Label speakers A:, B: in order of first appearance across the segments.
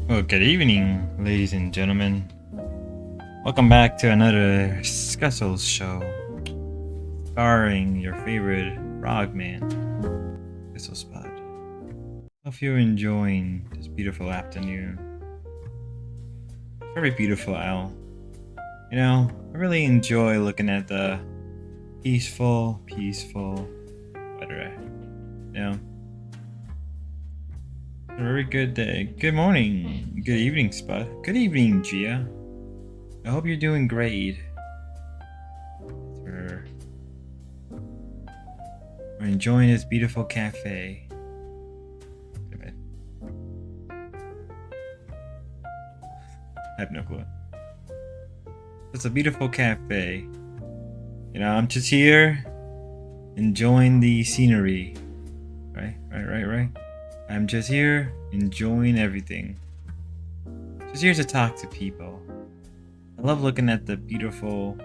A: Well, good evening, ladies and gentlemen. Welcome back to another Schizo show, starring your favorite frogman, Schizo Spot. Hope you're enjoying this beautiful afternoon. Very beautiful out. You know, I really enjoy looking at the peaceful weather. You know. A very good day. Good morning. Good evening, Spud. Good evening, Gia. I hope you're doing great. We're enjoying this beautiful cafe. I have no clue. It's a beautiful cafe. You know, I'm just here enjoying the scenery. Right. I'm just here enjoying everything. Just here to talk to people. I love looking at the beautiful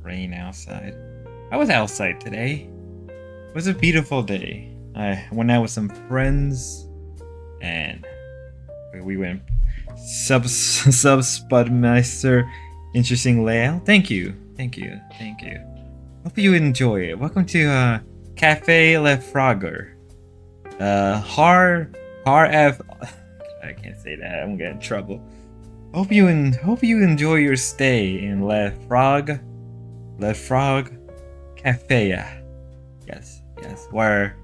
A: rain outside. I was outside today. It was a beautiful day. I went out with some friends and we went sub Spudmeister. Interesting layout. Thank you. Hope you enjoy it. Welcome to Cafe Le Frogger. F. I can't say that. I'm gonna get in trouble. Hope you enjoy your stay in Le Frog Cafe. Yes, where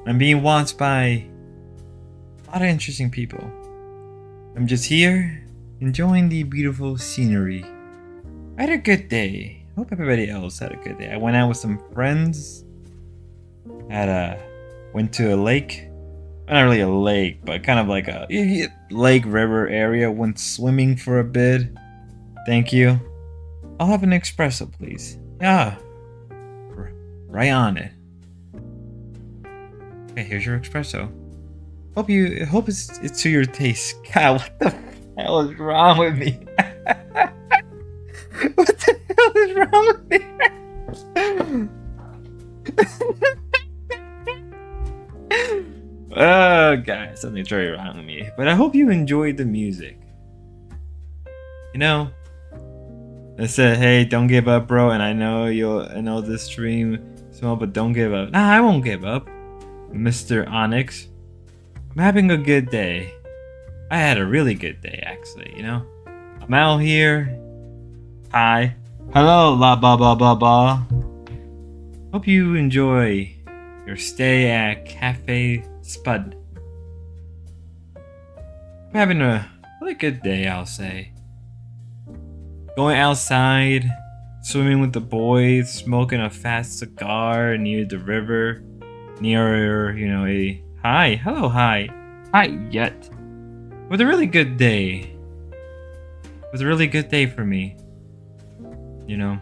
A: I'm being watched by a lot of interesting people. I'm just here enjoying the beautiful scenery. I had a good day. Hope everybody else had a good day. I went out with some friends. Went to a lake. Not really a lake, but kind of like a lake river area. Went swimming for a bit. Thank you. I'll have an espresso, please. Yeah. Right on it. Okay, here's your espresso. Hope it's to your taste. God, what the hell is wrong with me? What the hell is wrong with me? Oh, guys, something's very wrong with me. But I hope you enjoyed the music. You know, I said, hey, don't give up, bro. And I know this stream is small, but don't give up. Nah, I won't give up, Mr. Onyx. I'm having a good day. I had a really good day, actually, you know? I'm out here. Hi. Hello, la ba ba ba ba. Hope you enjoy your stay at Cafe Spud. I'm having a really good day, I'll say. Going outside, swimming with the boys, smoking a fast cigar near the river, near, you know, hello, hi, yet. It was a really good day. It was a really good day for me. You know,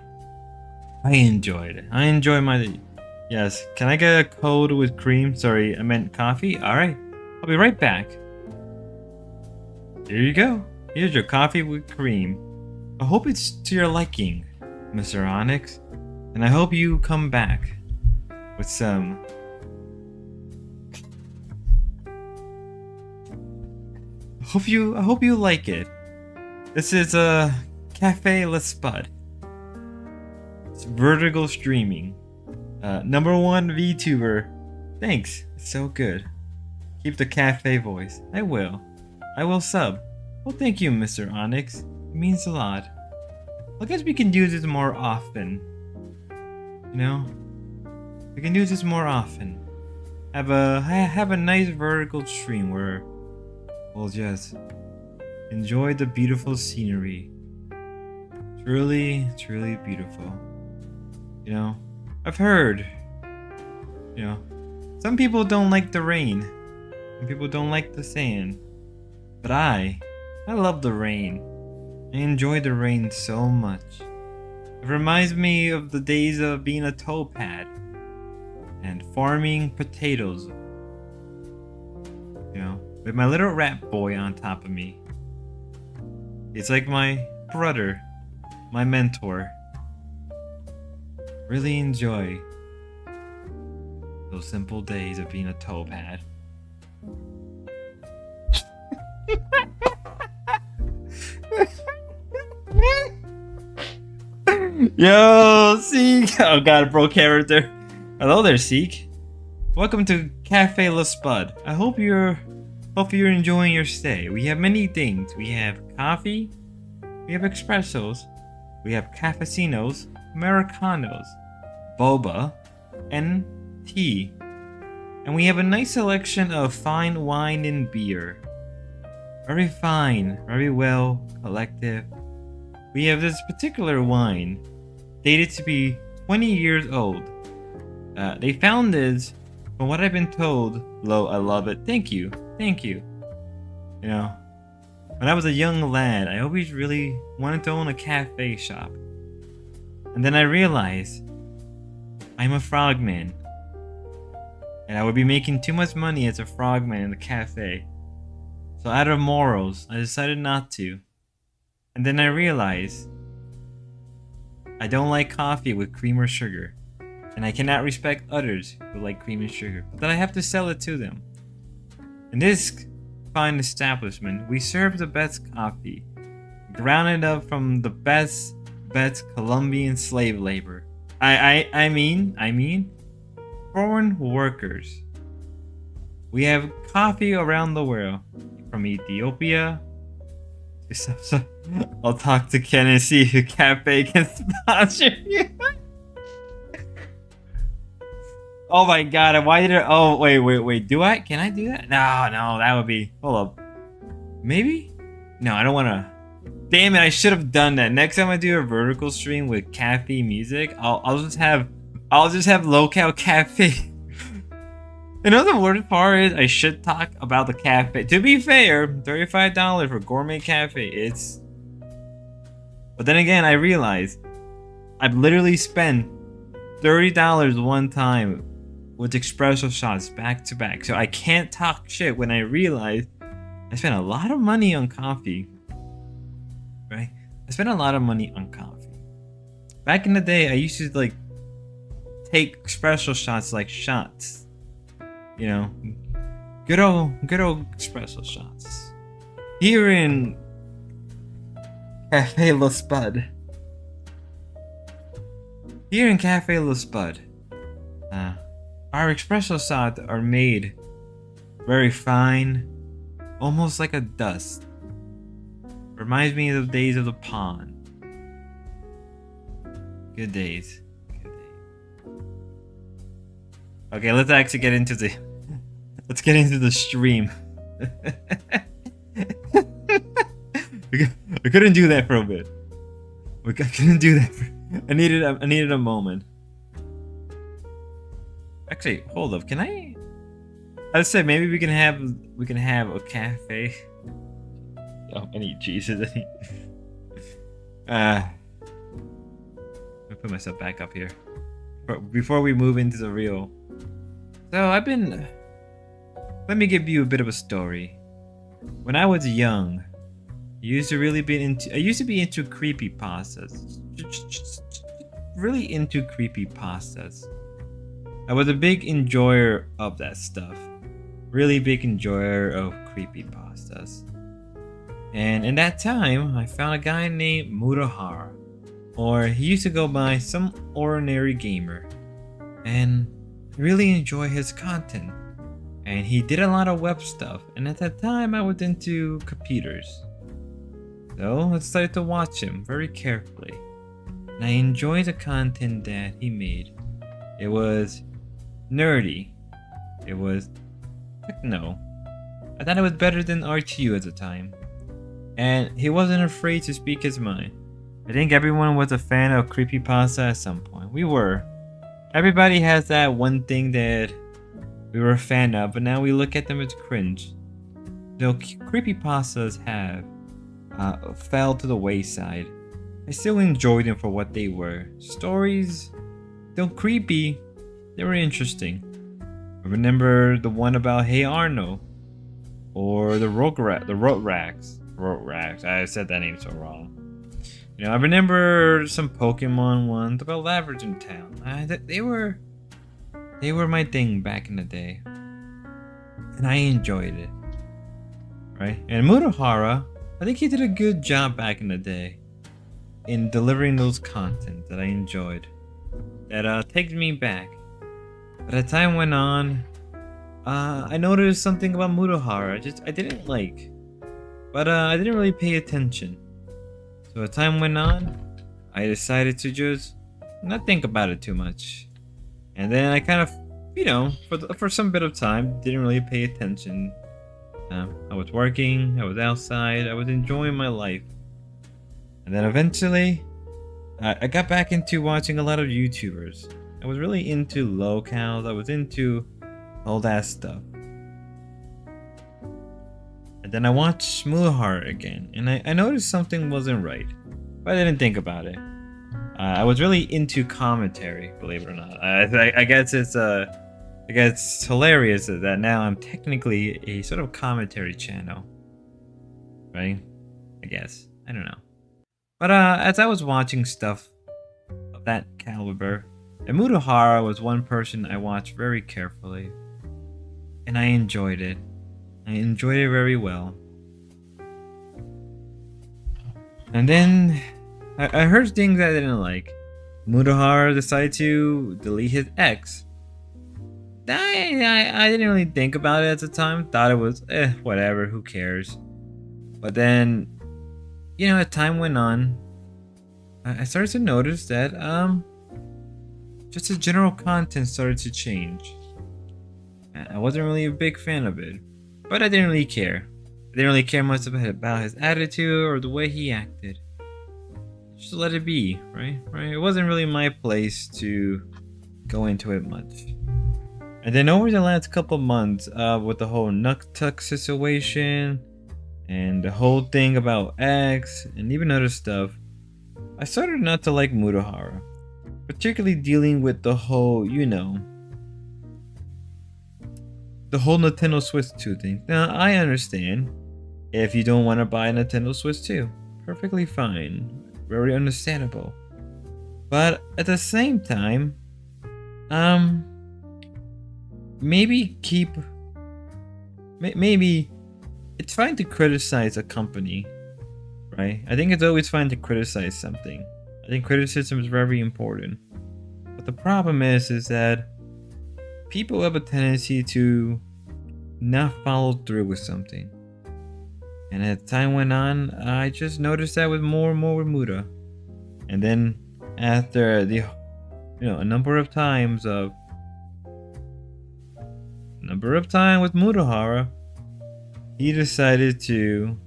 A: I enjoyed it. I enjoy my, yes, can I get a cold with cream? Sorry, I meant coffee. Alright, I'll be right back. Here you go. Here's your coffee with cream. I hope it's to your liking, Mr. Onyx, and I hope you come back with some. I hope you like it. This is a Cafe Le Spud. It's vertical streaming. #1 VTuber. Thanks. It's so good. Keep the cafe voice. I will sub. Well, thank you, Mr. Onyx. It means a lot. I guess we can do this more often. You know? We can do this more often. Have a nice vertical stream where we'll just enjoy the beautiful scenery. Truly, truly beautiful. You know? I've heard, you know, some people don't like the rain. Some people don't like the sand. But I love the rain. I enjoy the rain so much. It reminds me of the days of being a towpad and farming potatoes. You know, with my little rat boy on top of me. It's like my brother, my mentor. Really enjoy those simple days of being a towpad. Yo, Seek! Oh god, bro character. Hello there, Seek. Welcome to Cafe Le Spud. I hope you're enjoying your stay. We have many things. We have coffee, we have espressos, we have cafecinos, Americanos, boba, and tea. And we have a nice selection of fine wine and beer. Very fine, very well collective. We have this particular wine, dated to be 20 years old. They found this, from what I've been told, Lo, I love it. Thank you. You know, when I was a young lad, I always really wanted to own a cafe shop. And then I realized I'm a frogman. And I would be making too much money as a frogman in the cafe. So out of morals, I decided not to. And then I realized I don't like coffee with cream or sugar. And I cannot respect others who like cream and sugar. But then I have to sell it to them. In this fine establishment, we serve the best coffee. Grounded up from the best Colombian slave labor. I mean foreign workers. We have coffee around the world, from Ethiopia. I'll talk to Ken and see if Cafe can sponsor you. Oh my god! Why did it? Oh wait. Can I do that? No. That would be. Hold up. Maybe? No, I don't want to. Damn it! I should have done that. Next time I do a vertical stream with cafe music, I'll just have local cafe. You know the worst part is I should talk about the cafe. To be fair, $35 for gourmet cafe. It's. But then again, I realized I've literally spent $30 one time with espresso shots back to back. So I can't talk shit when I realize I spent a lot of money on coffee. Right? I spent a lot of money on coffee. Back in the day, I used to like take espresso shots like shots. You know, Good old espresso shots. Here in Cafe La Spud. Here in Cafe La Spud, our espresso shots are made very fine, almost like a dust. Reminds me of the days of the pond. Good days. Good days. Okay, let's actually get into the stream. We couldn't do that for a bit. I couldn't do that. I needed a moment. Actually, hold up. Can I? I'd say maybe we can have a cafe. Oh, I need Jesus. Let me put myself back up here. But before we move into the real. So let me give you a bit of a story. When I was young, I used to be into creepypastas. Really into creepypastas. I was a big enjoyer of that stuff. Really big enjoyer of creepypastas. And in that time, I found a guy named Murahara. Or he used to go by Some Ordinary Gamer. And I really enjoy his content. And he did a lot of web stuff. And at that time, I was into computers. So I started to watch him very carefully. And I enjoyed the content that he made. It was nerdy. It was techno. I thought it was better than RTU at the time. And he wasn't afraid to speak his mind. I think everyone was a fan of creepypasta at some point. We were. Everybody has that one thing that we were a fan of, but now we look at them as cringe. Though creepypastas have fell to the wayside, I still enjoyed them for what they were. Stories, though creepy, they were interesting. I remember the one about Hey Arno, or the Rotrax. I said that name so wrong. You know, I remember some Pokemon ones about Laverton Town. They were my thing back in the day, and I enjoyed it. Right? And Murahara, I think he did a good job back in the day in delivering those content that I enjoyed. That takes me back. But as time went on, I noticed something about Murahara I didn't like, but I didn't really pay attention. So as time went on, I decided to just not think about it too much. And then I kind of, you know, for some bit of time, didn't really pay attention. I was working, I was outside, I was enjoying my life. And then eventually, I got back into watching a lot of YouTubers. I was really into locals, I was into all that stuff. And then I watched Mullahar again, and I noticed something wasn't right, but I didn't think about it. I was really into commentary, believe it or not. I guess it's hilarious that now I'm technically a sort of commentary channel, right? I guess, I don't know. But as I was watching stuff of that caliber, Murahara was one person I watched very carefully, and I enjoyed it. I enjoyed it very well. And then I heard things I didn't like. Murahara decided to delete his ex. I didn't really think about it at the time. Thought it was whatever, who cares. But then, you know, as time went on, I started to notice that just the general content started to change. I wasn't really a big fan of it, but I didn't really care. I didn't really care much about his attitude or the way he acted. Just let it be, right? It wasn't really my place to go into it much. And then over the last couple months, with the whole Nuktuk situation and the whole thing about X and even other stuff, I started not to like Murahara, particularly dealing with the whole, you know, the whole Nintendo Switch 2 thing. Now, I understand if you don't want to buy a Nintendo Switch 2. Perfectly fine. Very understandable. But at the same time, maybe keep maybe it's fine to criticize a company, right? I think it's always fine to criticize something. I think criticism is very important. But the problem is that people have a tendency to not follow through with something. And as time went on, I just noticed that with more and more with Muta. And then after a number of times with Mutahara, he decided to,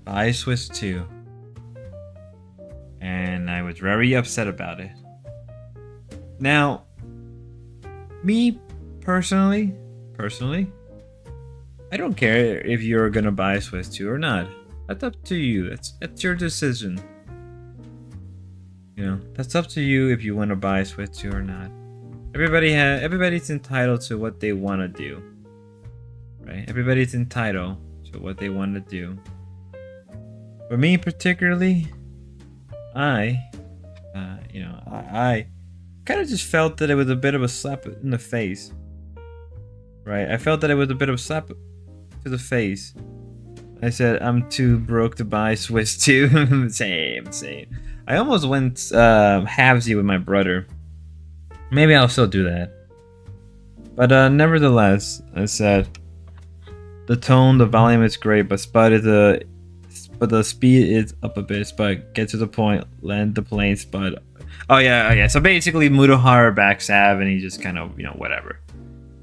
A: buy Swiss 2. And I was very upset about it. Now, me personally, I don't care if you're gonna buy Swiss 2 or not. That's up to you. That's your decision. That's up to you if you want to buy Swiss 2 or not. Everybody's entitled to what they want to do, right? Everybody's entitled to what they want to do. For me particularly, I kind of just felt that it was a bit of a slap in the face, right? I felt that it was a bit of a slap to the face. I said, I'm too broke to buy Swiss 2. Same. I almost went halvesy with my brother. Maybe I'll still do that. But nevertheless, I said, the tone, the volume is great, but the speed is up a bit. Spud, get to the point, land the plane, Spud. Oh yeah. So basically, Mutahara backstab, and he just kind of, whatever.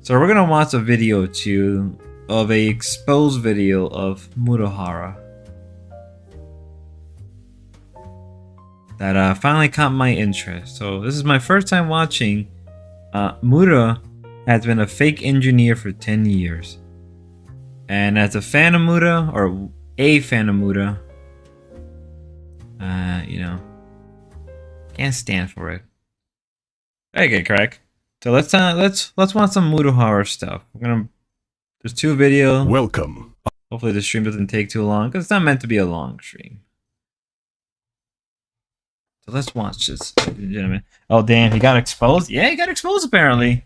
A: So we're gonna watch a video too of a exposed video of Mutahara that finally caught my interest. So this is my first time watching. Muta has been a fake engineer for 10 years, and as a fan of Muta, or a fan of Muta, can't stand for it. Okay, crack. So let's watch some Mutahara stuff. There's 2 videos.
B: Welcome.
A: Hopefully the stream doesn't take too long, because it's not meant to be a long stream. So let's watch this, gentlemen. Oh damn, he got exposed? Yeah, he got exposed apparently.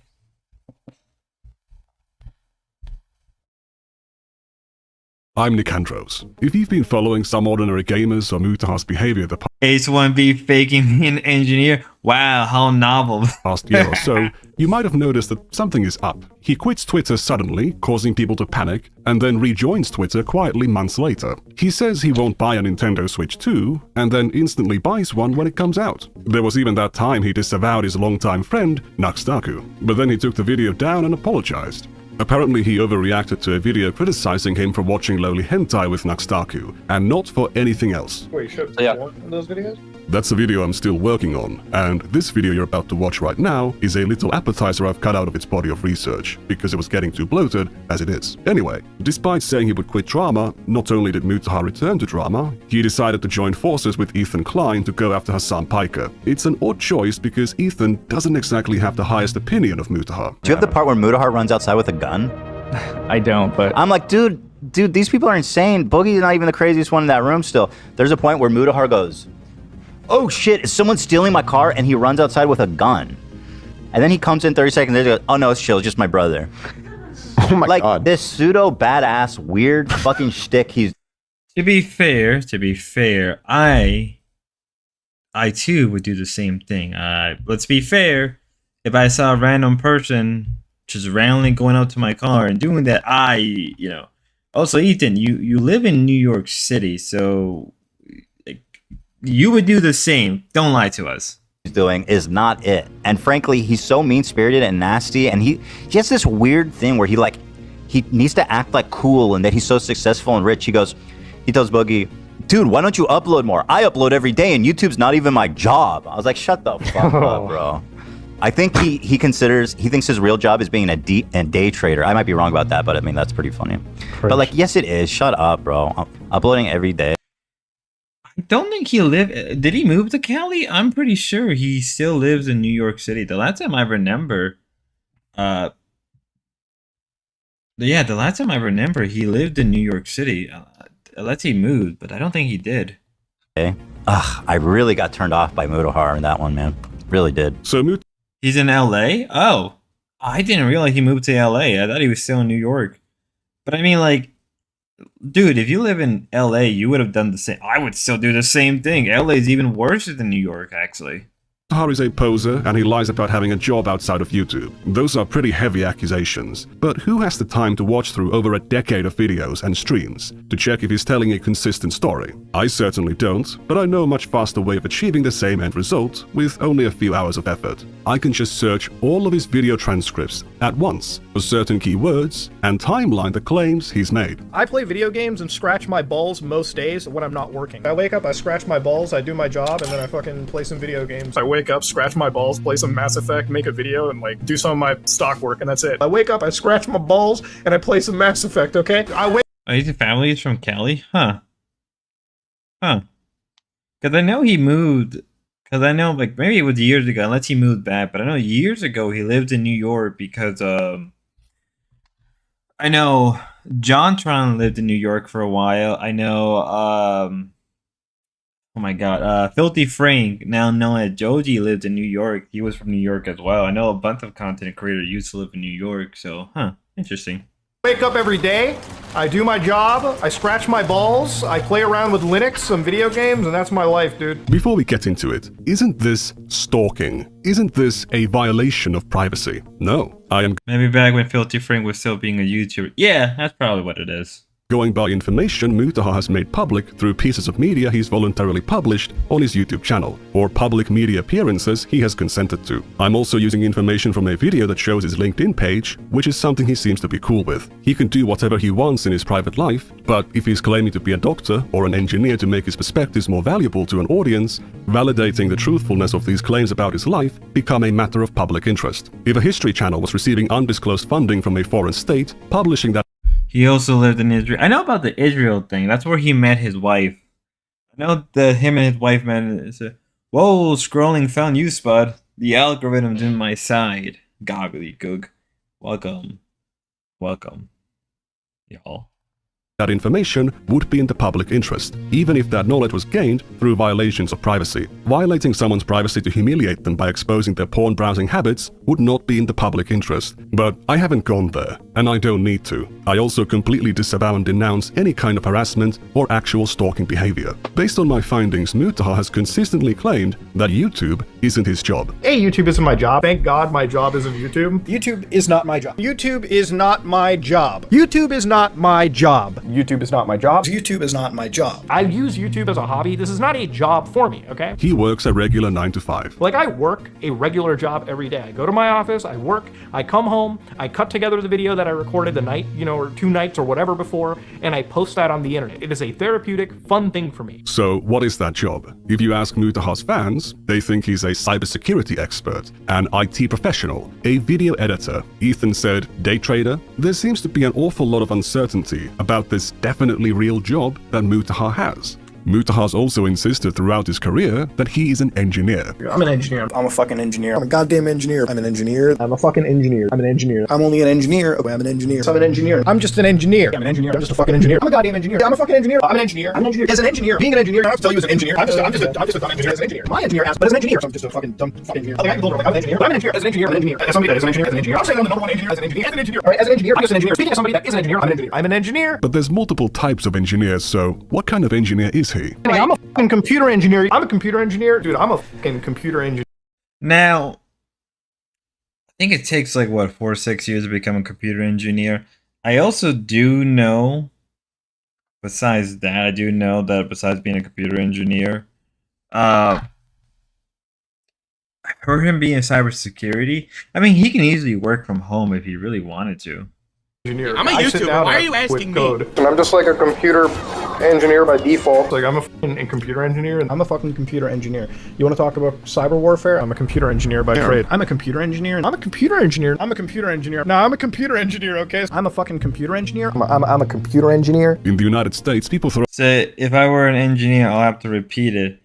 B: I'm Nicandros. If you've been following some ordinary gamers or Mutahara's behavior the
A: Ace 1B faking me an engineer. Wow, how novel.
B: past year or so, you might have noticed that something is up. He quits Twitter suddenly, causing people to panic, and then rejoins Twitter quietly months later. He says he won't buy a Nintendo Switch 2, and then instantly buys one when it comes out. There was even that time he disavowed his longtime friend, Naxtaku, but then he took the video down and apologized. Apparently he overreacted to a video criticizing him for watching lowly hentai with Naxtaku, and not for anything else.
C: Wait, you showed porn in those videos?
B: That's a video I'm still working on, and this video you're about to watch right now is a little appetizer I've cut out of its body of research, because it was getting too bloated as it is. Anyway, despite saying he would quit drama, not only did Mutahara return to drama, he decided to join forces with Ethan Klein to go after Hassan Piker. It's an odd choice because Ethan doesn't exactly have the highest opinion of Mutahara.
D: Do you have the part where Mutahara runs outside with a gun?
E: I don't, but
D: I'm like, dude, these people are insane. Boogie's not even the craziest one in that room still. There's a point where Mutahara goes, oh shit, is someone stealing my car? And he runs outside with a gun. And then he comes in 30 seconds later and goes, oh no, it's chill, it's just my brother.
C: Oh my god.
D: Like, this pseudo badass, weird fucking shtick he's...
A: To be fair, I too would do the same thing. Let's be fair, if I saw a random person just randomly going out to my car and doing that, Also, Ethan, you live in New York City, so you would do the same. Don't lie to us.
D: doing is not it. And frankly, he's so mean-spirited and nasty, and he has this weird thing where he needs to act like cool and that he's so successful and rich. He tells Boogie, dude, why don't you upload more? I upload every day and YouTube's not even my job. I was like, shut the fuck up, bro. I think he thinks his real job is being a day trader. I might be wrong about that, but I mean, that's pretty funny. But like, yes, it is. Shut up, bro. I'm uploading every day.
A: I don't think he lived. Did he move to Cali? I'm pretty sure he still lives in New York City. The last time I remember, the last time I remember, he lived in New York City. Unless he moved, but I don't think he did.
D: Okay. Ugh, I really got turned off by Mutahara in that one, man. Really did.
B: So
A: He's in LA? Oh. I didn't realize he moved to LA. I thought he was still in New York. But I mean, like, dude, if you live in LA, you would have done the same. I would still do the same thing. LA is even worse than New York, actually.
B: Mutahar is a poser and he lies about having a job outside of YouTube. Those are pretty heavy accusations. But who has the time to watch through over a decade of videos and streams to check if he's telling a consistent story? I certainly don't, but I know a much faster way of achieving the same end result with only a few hours of effort. I can just search all of his video transcripts at once for certain keywords and timeline the claims he's made.
E: I play video games and scratch my balls most days when I'm not working. I wake up, I scratch my balls, I do my job, and then I fucking play some video games. I wake up, scratch my balls, play some Mass Effect, make a video, and like do some of my stock work, and that's it. I wake up, I scratch my balls, and I play some Mass Effect, okay? I wake
A: Oh, his family is from Cali? Huh. Huh. Because I know he moved. Because I know, like, maybe it was years ago, unless he moved back. But I know years ago he lived in New York because, I know JonTron lived in New York for a while. I know, oh my god, Filthy Frank, now known as Joji, lived in New York. He was from New York as well. I know a bunch of content creators used to live in New York, so, interesting.
E: up every day, I do my job, I scratch my balls, I play around with Linux, some video games, and that's my life, dude.
B: Before we get into it, isn't this stalking? Isn't this a violation of privacy? No, I am
A: Maybe back when Filthy Frank was still being a YouTuber. Yeah, that's probably what it is.
B: going by information Mutahar has made public through pieces of media he's voluntarily published on his YouTube channel, or public media appearances he has consented to. I'm also using information from a video that shows his LinkedIn page, which is something he seems to be cool with. He can do whatever he wants in his private life, but if he's claiming to be a doctor or an engineer to make his perspectives more valuable to an audience, validating the truthfulness of these claims about his life become a matter of public interest. If a history channel was receiving undisclosed funding from a foreign state, publishing that
A: He also lived in Israel. I know about the Israel thing. That's where he met his wife. I know that him and his wife met. Whoa, scrolling found you, Spud. The algorithm's in my side. Gobbledygook. Welcome. Welcome. Y'all.
B: that information would be in the public interest, even if that knowledge was gained through violations of privacy. Violating someone's privacy to humiliate them by exposing their porn browsing habits would not be in the public interest. But I haven't gone there, and I don't need to. I also completely disavow and denounce any kind of harassment or actual stalking behavior. Based on my findings, Mutahar has consistently claimed that YouTube isn't his job.
E: Hey, YouTube isn't my job. Thank God my job isn't YouTube.
F: YouTube is not my job.
E: YouTube is not my job. YouTube is not my job.
F: YouTube is not my job.
C: YouTube is not my job.
F: I use YouTube as a hobby. This is not a job for me, okay?
B: He works a regular 9 to 5.
F: Like, I work a regular job every day. I go to my office, I work, I come home, I cut together the video that I recorded the night, or 2 nights or whatever before, and I post that on the internet. It is a therapeutic, fun thing for me.
B: So what is that job? If you ask Mutahar's fans, they think he's a cybersecurity expert, an IT professional, a video editor. Ethan said, day trader. There seems to be an awful lot of uncertainty about this definitely real job that Mutahar has. Mutahar's also insisted throughout his career that he is an engineer.
E: I'm an engineer.
C: I'm a fucking engineer. I'm a goddamn engineer. I'm an engineer.
E: I'm a fucking engineer. I'm an engineer.
C: I'm only an engineer. Okay, I'm an engineer.
E: I'm an engineer. I'm just an engineer. I'm an engineer. I'm just a fucking engineer. I'm a goddamn engineer. I'm a fucking engineer. I'm an engineer. I'm an engineer. As an engineer, being an engineer, I have to tell you as an engineer. I'm just a dumb engineer as an engineer. My engineer asked, but as an engineer, so I'm just a fucking dumb fucking engineer. Okay, I can build it. I'm an engineer. I'm an engineer. As an engineer, I'm an engineer. As somebody that is an engineer, as an engineer. I'm saying I'm the number one engineer as an engineer. As an engineer. All right, as an engineer, I'm just an engineer. Speaking of somebody that is an engineer, I'm an engineer. I'm an engineer.
B: But there's multiple types of engineers, so what kind of engineer is he?
E: I'm a fucking computer engineer. I'm a computer engineer. Dude, I'm a fucking computer engineer.
A: Now, I think it takes like, what, 4 or 6 years to become a computer engineer. I also do know, besides that, I do know that besides being a computer engineer, I've heard him being in cybersecurity. I mean, he can easily work from home if he really wanted to.
G: I'm a YouTuber. Why are you asking me?
E: And I'm just like a computer engineer by default. Like, I'm a fucking computer engineer, and I'm a fucking computer engineer. You want to talk about cyber warfare? I'm a computer engineer by trade. I'm a computer engineer, and I'm a computer engineer. I'm a computer engineer. No, I'm a computer engineer, okay? I'm a fucking computer engineer. I'm a computer engineer.
B: In the United States, people throw
A: So if I were an engineer, I'll have to repeat it.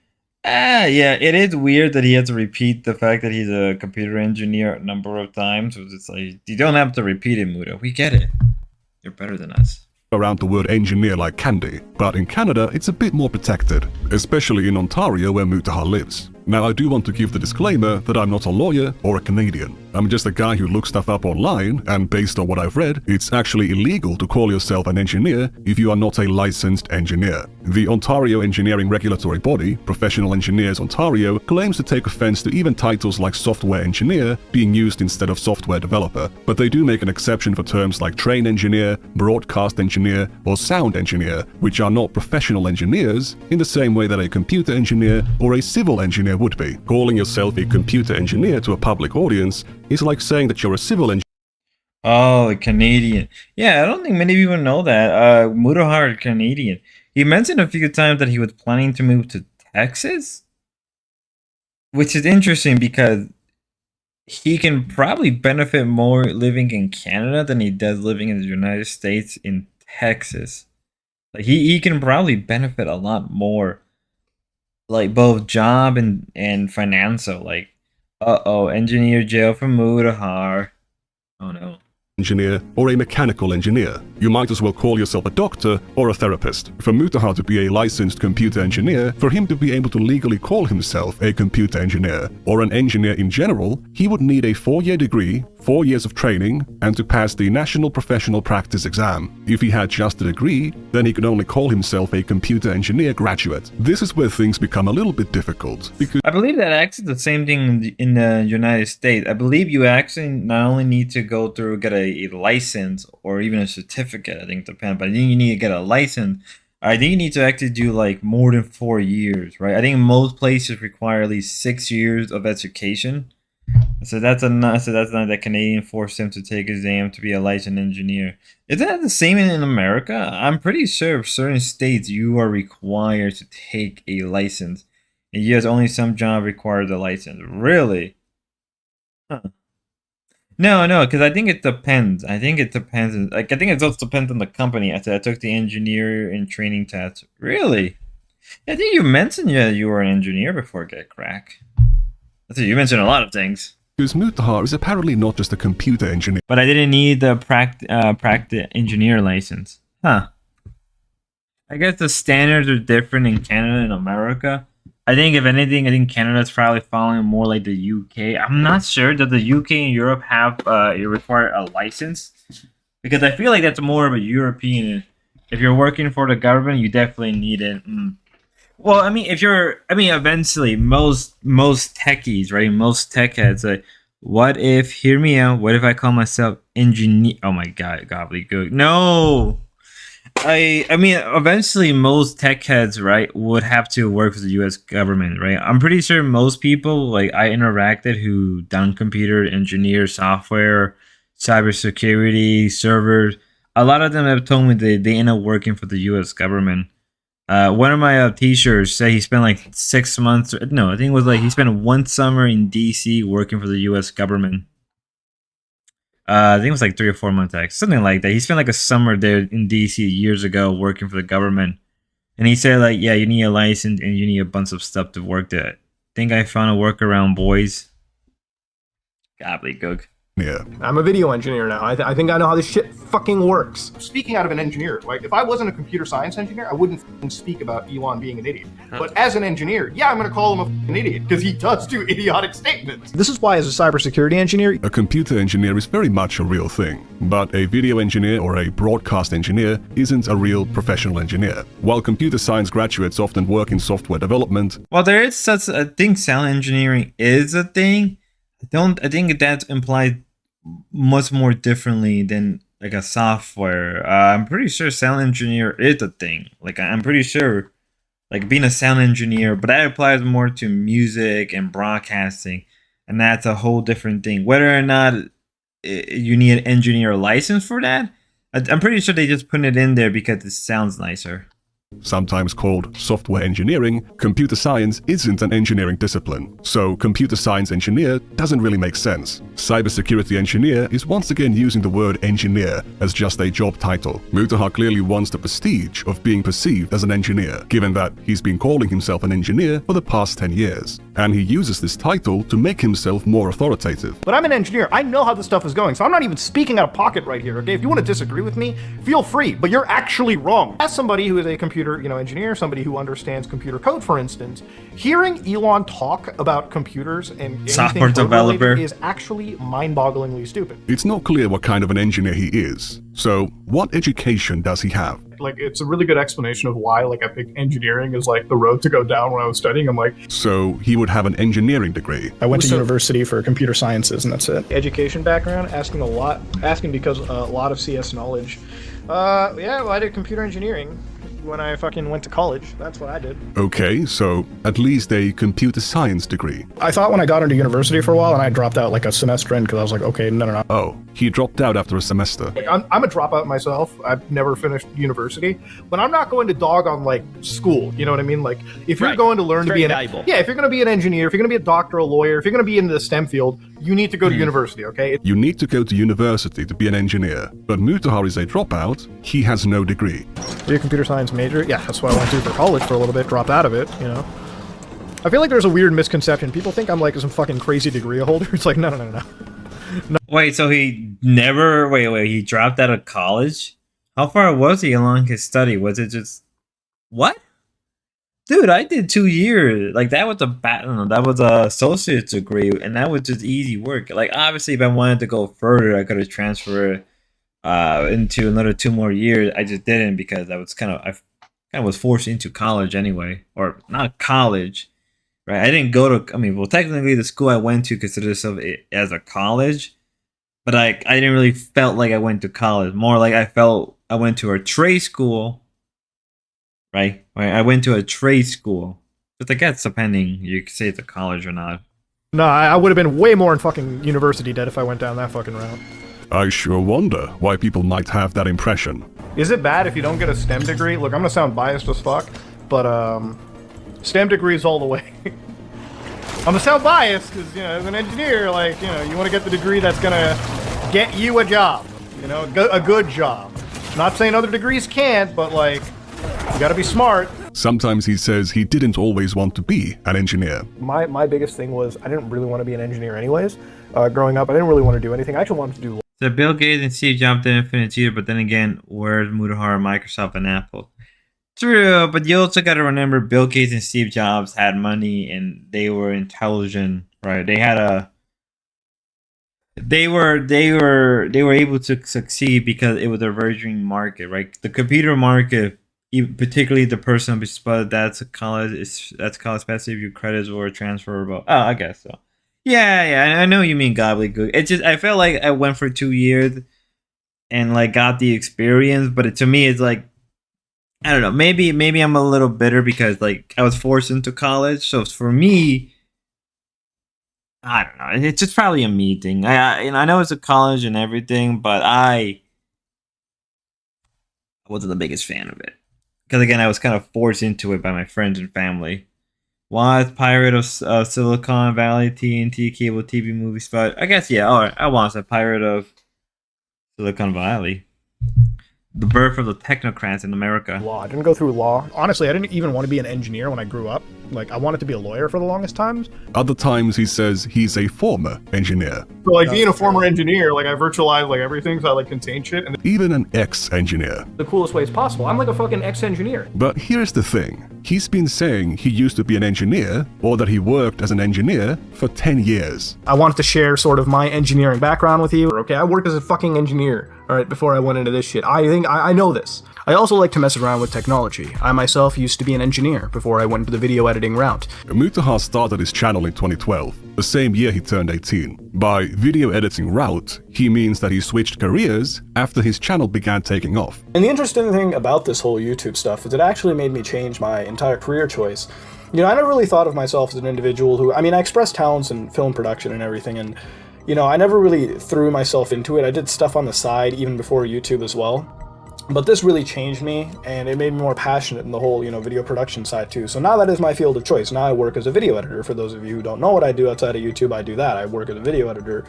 A: Yeah, it is weird that he has to repeat the fact that he's a computer engineer a number of times. It's like, you don't have to repeat it, Muda. We get it. You're better than us.
B: around the word engineer like candy, but in Canada it's a bit more protected, especially in Ontario where Mutahar lives. Now, I do want to give the disclaimer that I'm not a lawyer or a Canadian. I'm just a guy who looks stuff up online, and based on what I've read, it's actually illegal to call yourself an engineer if you are not a licensed engineer. The Ontario Engineering Regulatory Body, Professional Engineers Ontario, claims to take offense to even titles like software engineer being used instead of software developer, but they do make an exception for terms like train engineer, broadcast engineer, or sound engineer, which are not professional engineers in the same way that a computer engineer or a civil engineer would be. Calling yourself a computer engineer to a public audience is like saying that you're a civil engineer.
A: Oh, a Canadian. Yeah, I don't think many people know that. Mutahar, Canadian. He mentioned a few times that he was planning to move to Texas, which is interesting because he can probably benefit more living in Canada than he does living in the United States in Texas. Like he can probably benefit a lot more, like both job and financial. Like, engineer jail for Mutahar. Oh no.
B: Engineer or a mechanical engineer. You might as well call yourself a doctor or a therapist. For Mutahar to be a licensed computer engineer, for him to be able to legally call himself a computer engineer, or an engineer in general, he would need a 4-year degree, 4 years of training, and to pass the National Professional Practice Exam. If he had just a degree, then he could only call himself a computer engineer graduate. This is where things become a little bit difficult, because
A: I believe that actually the same thing in the United States. I believe you actually not only need to go through get a license or even a certificate, I think it depends, but I think you need to get a license. I think you need to actually do like more than 4 years, right? I think most places require at least 6 years of education. So that's not that Canadian forced him to take exam to be a licensed engineer. Isn't that the same in America? I'm pretty sure certain states you are required to take a license. And yes, only some job requires a license. Really? Huh. No, because I think it depends. I think it depends. Like I think it also depends on the company. I took the engineer and training test. Really? I think you mentioned you were an engineer before Get Crack. I think you mentioned a lot of things.
B: because Mutahar is apparently not just a computer engineer.
A: But I didn't need the practice engineer license. Huh. I guess the standards are different in Canada and America. I think if anything, I think Canada's probably following more like the UK. I'm not sure that the UK and Europe have you require a license, because I feel like that's more of a European. If you're working for the government, you definitely need it. Well, I mean, eventually, most techies, right? Most tech heads, like, what if? Hear me out. What if I call myself engineer? Oh my God, gobbledygook. No. I mean, eventually, most tech heads, right, would have to work for the U.S. government, right? I'm pretty sure most people, like I interacted, who done computer engineer, software, cybersecurity, servers. A lot of them have told me they end up working for the U.S. government. One of my teachers said he spent like 6 months. No, I think it was like he spent one summer in D.C. working for the U.S. government. I think it was like 3 or 4 months, actually, something like that. He spent like a summer there in D.C. years ago working for the government, and he said like, yeah, you need a license and you need a bunch of stuff to work there. I think I found a workaround, boys. Gobbledygook.
B: Yeah.
E: I'm a video engineer now. I think I know how this shit fucking works. Speaking out of an engineer, like if I wasn't a computer science engineer, I wouldn't fucking speak about Elon being an idiot. But as an engineer, yeah, I'm gonna call him a fucking idiot because he does do idiotic statements. This is why, as a cybersecurity engineer,
B: A computer engineer is very much a real thing, but a video engineer or a broadcast engineer isn't a real professional engineer. While computer science graduates often work in software development,
A: Well, there is such a thing. Sound engineering is a thing. I think that implies much more differently than like a software. I'm pretty sure sound engineer is a thing. Like I'm pretty sure, like being a sound engineer, but that applies more to music and broadcasting, and that's a whole different thing. Whether or not you need an engineer license for that, I'm pretty sure they just put it in there because it sounds nicer.
B: sometimes called software engineering, computer science isn't an engineering discipline, so computer science engineer doesn't really make sense. Cybersecurity engineer is once again using the word engineer as just a job title. Mutahar clearly wants the prestige of being perceived as an engineer, given that he's been calling himself an engineer for the past 10 years. and he uses this title to make himself more authoritative.
E: But I'm an engineer. I know how this stuff is going, so I'm not even speaking out of pocket right here, okay? If you want to disagree with me, feel free, but you're actually wrong. As somebody who is a computer, engineer, somebody who understands computer code, for instance, hearing Elon talk about computers and
A: software
E: anything
A: developer
E: is actually mind-bogglingly stupid.
B: It's not clear what kind of an engineer he is, so what education does he have?
H: Like, it's a really good explanation of why, like, I think engineering is, like, the road to go down when I was studying. I'm like...
B: So he would have an engetting degree.
C: I went to university for computer sciences, and that's it.
E: Education background, asking because a lot of CS knowledge. Yeah, well, I did computer engineering when I fucking went to college. That's what I did.
B: Okay, so at least a computer science degree.
C: I thought when I got into university for a while, and I dropped out like a semester in because I was like, okay, no.
B: Oh, he dropped out after a semester.
H: Like, I'm a dropout myself. I've never finished university, but I'm not going to dog on, like, school. You know what I mean? Like, if you're going to learn to be
G: valuable.
H: Yeah, if you're going to be an engineer, if you're going to be a doctor, a lawyer, if you're going to be in the STEM field, you need to go to university, okay?
B: You need to go to university to be an engineer, but Mutahar is a dropout. He has no degree.
E: Be a computer science major? Yeah, that's what I went to for college for a little bit, dropped out of it, I feel like there's a weird misconception. People think I'm like some fucking crazy degree holder. It's like, no.
A: Wait, so he never... Wait, he dropped out of college? How far was he along his study? Was it just... What? Dude, I did 2 years. Like, that was that was a associate's degree, and that was just easy work. Like, obviously, if I wanted to go further, I could have transferred into another 2 more years. I just didn't because I was forced into college anyway. Or, not college. Right, I didn't go to. Technically, the school I went to considered itself as a college, but I didn't really felt like I went to college. More like I felt I went to a trade school. Right, I went to a trade school. But I guess depending, you could say it's a college or not.
E: No, I would have been way more in fucking university debt if I went down that fucking route.
B: I sure wonder why people might have that impression.
E: Is it bad if you don't get a STEM degree? Look, I'm gonna sound biased as fuck, but STEM degrees all the way. I'm gonna sound biased because, as an engineer, like, you want to get the degree that's gonna get you a job, a good job. Not saying other degrees can't, but, like, you gotta be smart.
B: Sometimes he says he didn't always want to be an engineer.
E: My biggest thing was I didn't really want to be an engineer anyways. Growing up, I didn't really want to do anything. I actually wanted to do...
A: So Bill Gates and Steve Jobs didn't finish either, but then again, where's Mutahar, Microsoft, and Apple? True, but you also got to remember Bill Gates and Steve Jobs had money and they were intelligent, right? They were able to succeed because it was a burgeoning market, right? The computer market, particularly the person but that's college passive, your credits were transferable. Oh, I guess so. Yeah, I know you mean gobbledygook. It's just I felt like I went for 2 years and like got the experience, but to me it's like, I don't know. Maybe I'm a little bitter because like I was forced into college. So for me, I don't know. It's just probably a me thing. I know it's a college and everything, but I wasn't the biggest fan of it because again I was kind of forced into it by my friends and family. Was Pirate of Silicon Valley, TNT, cable TV movies, but I guess yeah. All right, I was a Pirate of Silicon Valley. The birth of the technocrats in America.
E: Law. I didn't go through law. Honestly, I didn't even want to be an engineer when I grew up. Like, I wanted to be a lawyer for the longest times.
B: Other times he says he's a former engineer.
H: So, like, being a former engineer, like, I virtualized, like, everything, so I, like, contain shit. And
B: Even an ex-engineer.
F: The coolest ways possible. I'm like a fucking ex-engineer.
B: But here's the thing. He's been saying he used to be an engineer, or that he worked as an engineer, for 10 years.
E: I wanted to share sort of my engineering background with you. Okay, I worked as a fucking engineer, alright, before I went into this shit. I know this. I also like to mess around with technology. I myself used to be an engineer before I went into the video editing route.
B: Mutahar started his channel in 2012, the same year he turned 18. By video editing route, he means that he switched careers after his channel began taking off.
I: And the interesting thing about this whole YouTube stuff is it actually made me change my entire career choice. I never really thought of myself as an individual who, I express talents in film production and everything, and, I never really threw myself into it. I did stuff on the side even before YouTube as well. But this really changed me, and it made me more passionate in the whole, video production side too. So now that is my field of choice. Now I work as a video editor. For those of you who don't know what I do outside of YouTube, I do that. I work as a video editor.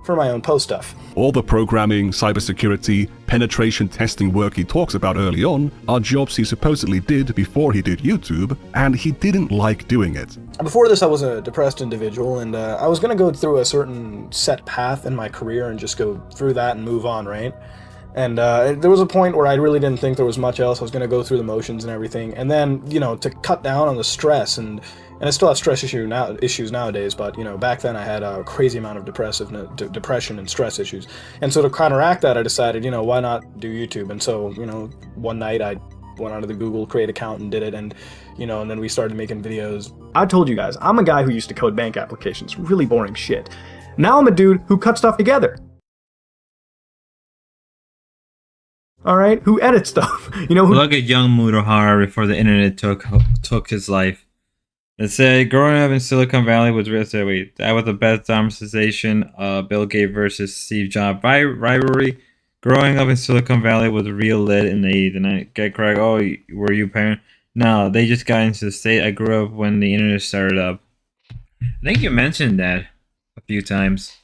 I: for my own post stuff.
B: All the programming, cybersecurity, penetration testing work he talks about early on are jobs he supposedly did before he did YouTube, and he didn't like doing it.
I: Before this, I was a depressed individual, and I was going to go through a certain set path in my career and just go through that and move on, right? And there was a point where I really didn't think there was much else. I was going to go through the motions and everything. And then, you know, to cut down on the stress, and I still have stress issues nowadays, but, you know, back then I had a crazy amount of depression and stress issues. And so to counteract that, I decided, you know, why not do YouTube? And so, you know, one night I went onto the Google Create account and did it, and, you know, and then we started making videos. I told you guys, I'm a guy who used to code bank applications, really boring shit. Now I'm a dude who cuts stuff together. All right, who edits stuff? You know,
A: look at young Mutahara before the internet took his life. It said, growing up in Silicon Valley was that was the best dramatization. Bill Gates versus Steve Jobs rivalry. Growing up in Silicon Valley was real lit in the 80s. And I get correct. Oh, were you parent? No, they just got into the state. I grew up when the internet started up. I think you mentioned that a few times.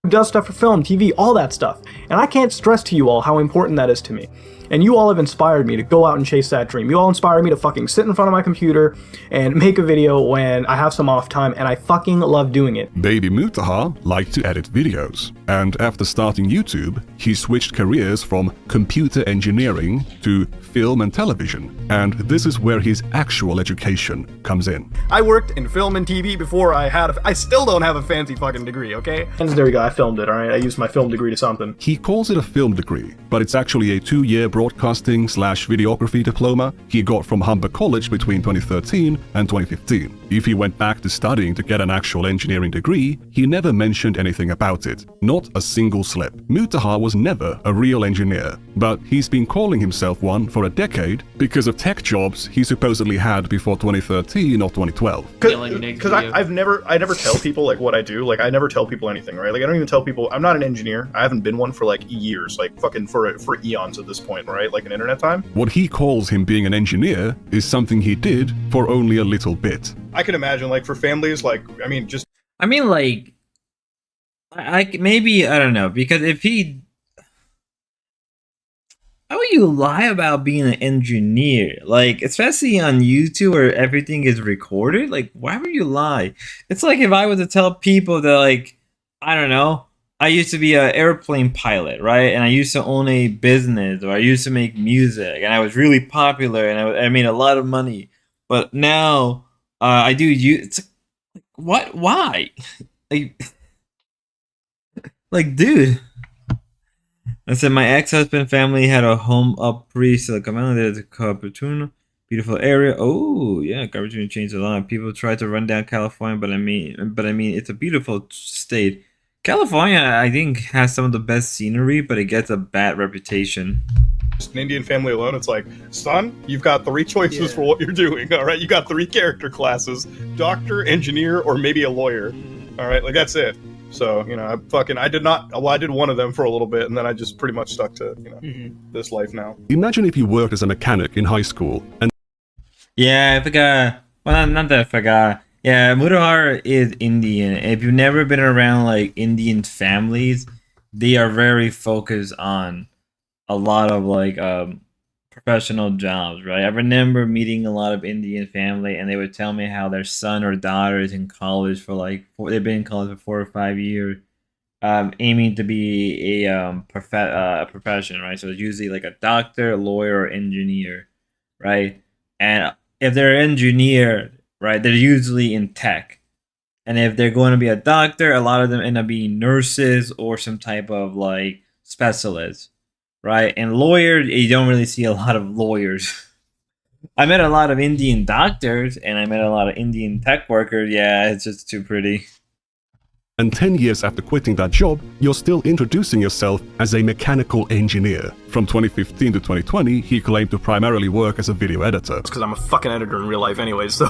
I: Who does stuff for film, TV, all that stuff. And I can't stress to you all how important that is to me. And you all have inspired me to go out and chase that dream. You all inspired me to fucking sit in front of my computer and make a video when I have some off time, and I fucking love doing it.
B: Baby Mutaha liked to edit videos, and after starting YouTube, he switched careers from computer engineering to film and television, and this is where his actual education comes in.
C: I worked in film and TV before I still don't have a fancy fucking degree, okay?
I: And there you go, I filmed it, alright? I used my film degree to something.
B: He calls it a film degree, but it's actually a 2-year broadcasting/videography diploma he got from Humber College between 2013 and 2015. If he went back to studying to get an actual engineering degree, he never mentioned anything about it. Not a single slip. Mutaha was never a real engineer, but he's been calling himself one for a decade because of tech jobs he supposedly had before 2013 or 2012.
C: Because I never tell people like what I do. Like I never tell people anything, right? Like I don't even tell people I'm not an engineer. I haven't been one for like years, like fucking for eons at this point, right? Like an internet time.
B: What he calls him being an engineer is something he did for only a little bit.
C: I can imagine like for families, like
A: like maybe I don't know, because if he, how would you lie about being an engineer? Like, especially on YouTube where everything is recorded. Like, why would you lie? It's like if I was to tell people that, like, I don't know, I used to be an airplane pilot, right? And I used to own a business, or I used to make music, and I was really popular, and I made a lot of money. But now I do it's like, what? Why? like, dude. I said my ex-husband family had a home up pre-Silicon Valley. There's a Cupertino, beautiful area. Oh yeah, Cupertino changed a lot. People try to run down California, but I mean, it's a beautiful state. California, I think, has some of the best scenery, but it gets a bad reputation.
C: Just an Indian family alone, it's like, son, you've got 3 choices for what you're doing. All right, you got 3 character classes: doctor, engineer, or maybe a lawyer. All right, like that's it. So, you know, I did one of them for a little bit, and then I just pretty much stuck to, you know, this life now.
B: Imagine if you worked as a mechanic in high school and...
A: Yeah, I forgot. Well, not that I forgot. Yeah, Mutahara is Indian. If you've never been around, like, Indian families, they are very focused on a lot of, like, professional jobs, right? I remember meeting a lot of Indian family, and they would tell me how their son or daughter is in college for they've been in college for 4 or 5 years, aiming to be a profession, right? So it's usually like a doctor, lawyer, or engineer, right? And if they're an engineer, right, they're usually in tech. And if they're going to be a doctor, a lot of them end up being nurses or some type of like specialist. Right, and lawyers, you don't really see a lot of lawyers. I met a lot of Indian doctors, and I met a lot of Indian tech workers. Yeah, it's just too pretty.
B: And 10 years after quitting that job, you're still introducing yourself as a mechanical engineer. From 2015 to 2020, he claimed to primarily work as a video editor.
C: It's because I'm a fucking editor in real life anyways, so...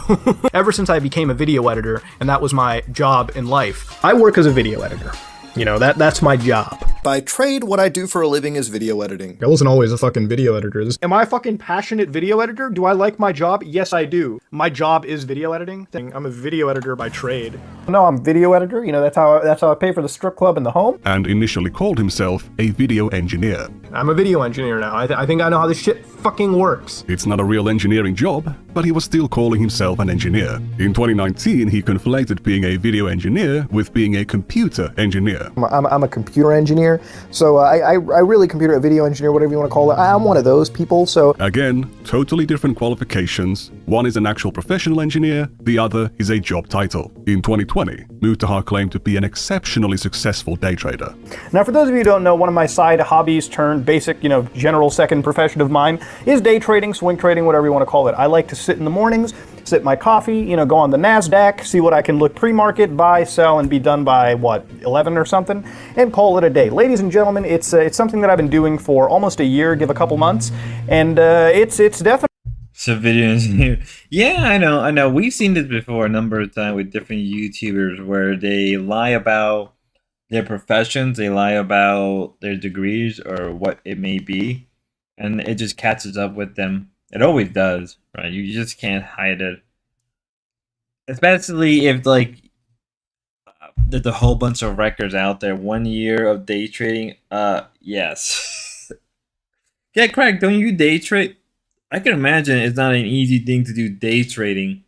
C: Ever since I became a video editor, and that was my job in life, I work as a video editor. You know, that's my job.
E: By trade, what I do for a living is video editing.
H: I wasn't always a fucking video editor. Am I a fucking passionate video editor? Do I like my job? Yes, I do. My job is video editing. I'm a video editor by trade.
E: No, I'm video editor. You know, that's how I pay for the strip club and the home.
B: And initially called himself a video engineer.
H: I'm a video engineer now. I think I know how this shit fucking works.
B: It's not a real engineering job, but he was still calling himself an engineer. In 2019, he conflated being a video engineer with being a computer engineer.
E: I'm a computer engineer, so I really computer a video engineer, whatever you want to call it. I'm one of those people, so...
B: Again, totally different qualifications. One is an actual professional engineer, the other is a job title. In 2020, Mutahar claimed to be an exceptionally successful day trader.
E: Now, for those of you who don't know, one of my side hobbies turned basic, general second profession of mine is day trading, swing trading, whatever you want to call it. I like to sit in the mornings, sip my coffee, go on the NASDAQ, see what I can look pre-market, buy, sell, and be done by, 11 or something, and call it a day. Ladies and gentlemen, it's something that I've been doing for almost a year, give a couple months, and it's definitely...
A: So video engineer. Yeah, I know. We've seen this before a number of times with different YouTubers where they lie about their professions, they lie about their degrees or what it may be, and it just catches up with them. It always does, right? You just can't hide it. Especially if, there's a whole bunch of records out there. 1 year of day trading, yes. Yeah, Craig, don't you day trade? I can imagine it's not an easy thing to do day trading.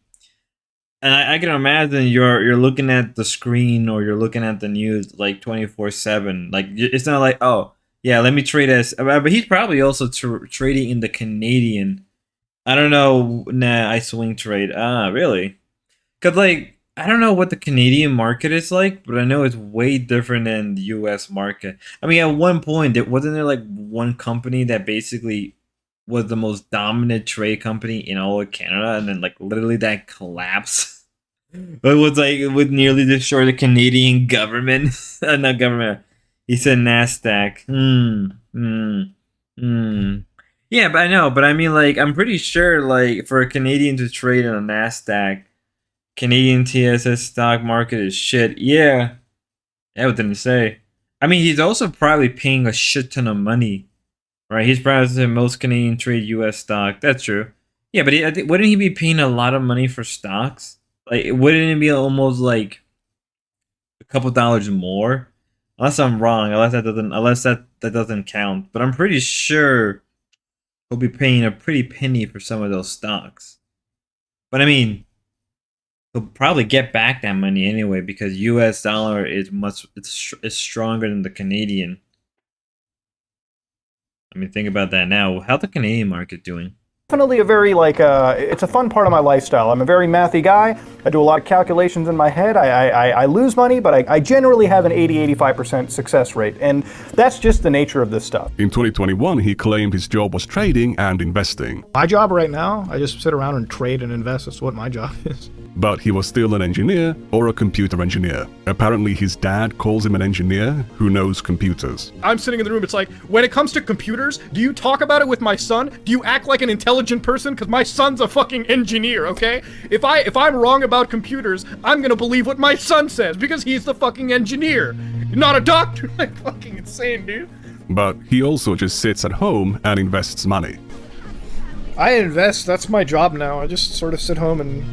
A: And I can imagine you're looking at the screen or you're looking at the news 24/7. It's not like, oh, yeah, let me trade as... But he's probably also trading in the Canadian. I don't know. Nah, I swing trade. Ah, really? Because, I don't know what the Canadian market is like, but I know it's way different than the U.S. market. I mean, at one point, wasn't there, one company that basically was the most dominant trade company in all of Canada, and then, literally that collapsed? But it would nearly destroy the Canadian government. Not government. He said NASDAQ. Yeah, but I know. But I mean, I'm pretty sure, for a Canadian to trade on a NASDAQ, Canadian TSS stock market is shit. Yeah. I didn't say. I mean, he's also probably paying a shit ton of money. Right? He's probably the most Canadian trade U.S. stock. That's true. Yeah, but wouldn't he be paying a lot of money for stocks? Wouldn't it be almost a couple dollars more? Unless I'm wrong, unless that doesn't count. But I'm pretty sure he'll be paying a pretty penny for some of those stocks. But I mean, he'll probably get back that money anyway because U.S. dollar is is stronger than the Canadian. I mean, think about that now. How's the Canadian market doing?
E: Definitely a very, it's a fun part of my lifestyle. I'm a very mathy guy. I do a lot of calculations in my head. I lose money, but I generally have an 80-85% success rate. And that's just the nature of this stuff.
B: In 2021, he claimed his job was trading and investing.
H: My job right now, I just sit around and trade and invest. That's what my job is.
B: But he was still an engineer or a computer engineer. Apparently his dad calls him an engineer who knows computers.
G: I'm sitting in the room, it's like, when it comes to computers, do you talk about it with my son? Do you act like an intelligent person? Because my son's a fucking engineer, okay? If I'm wrong about computers, I'm gonna believe what my son says, because he's the fucking engineer. Not a doctor. Like, fucking insane, dude.
B: But he also just sits at home and invests money.
H: I invest, that's my job now. I just sort of sit home and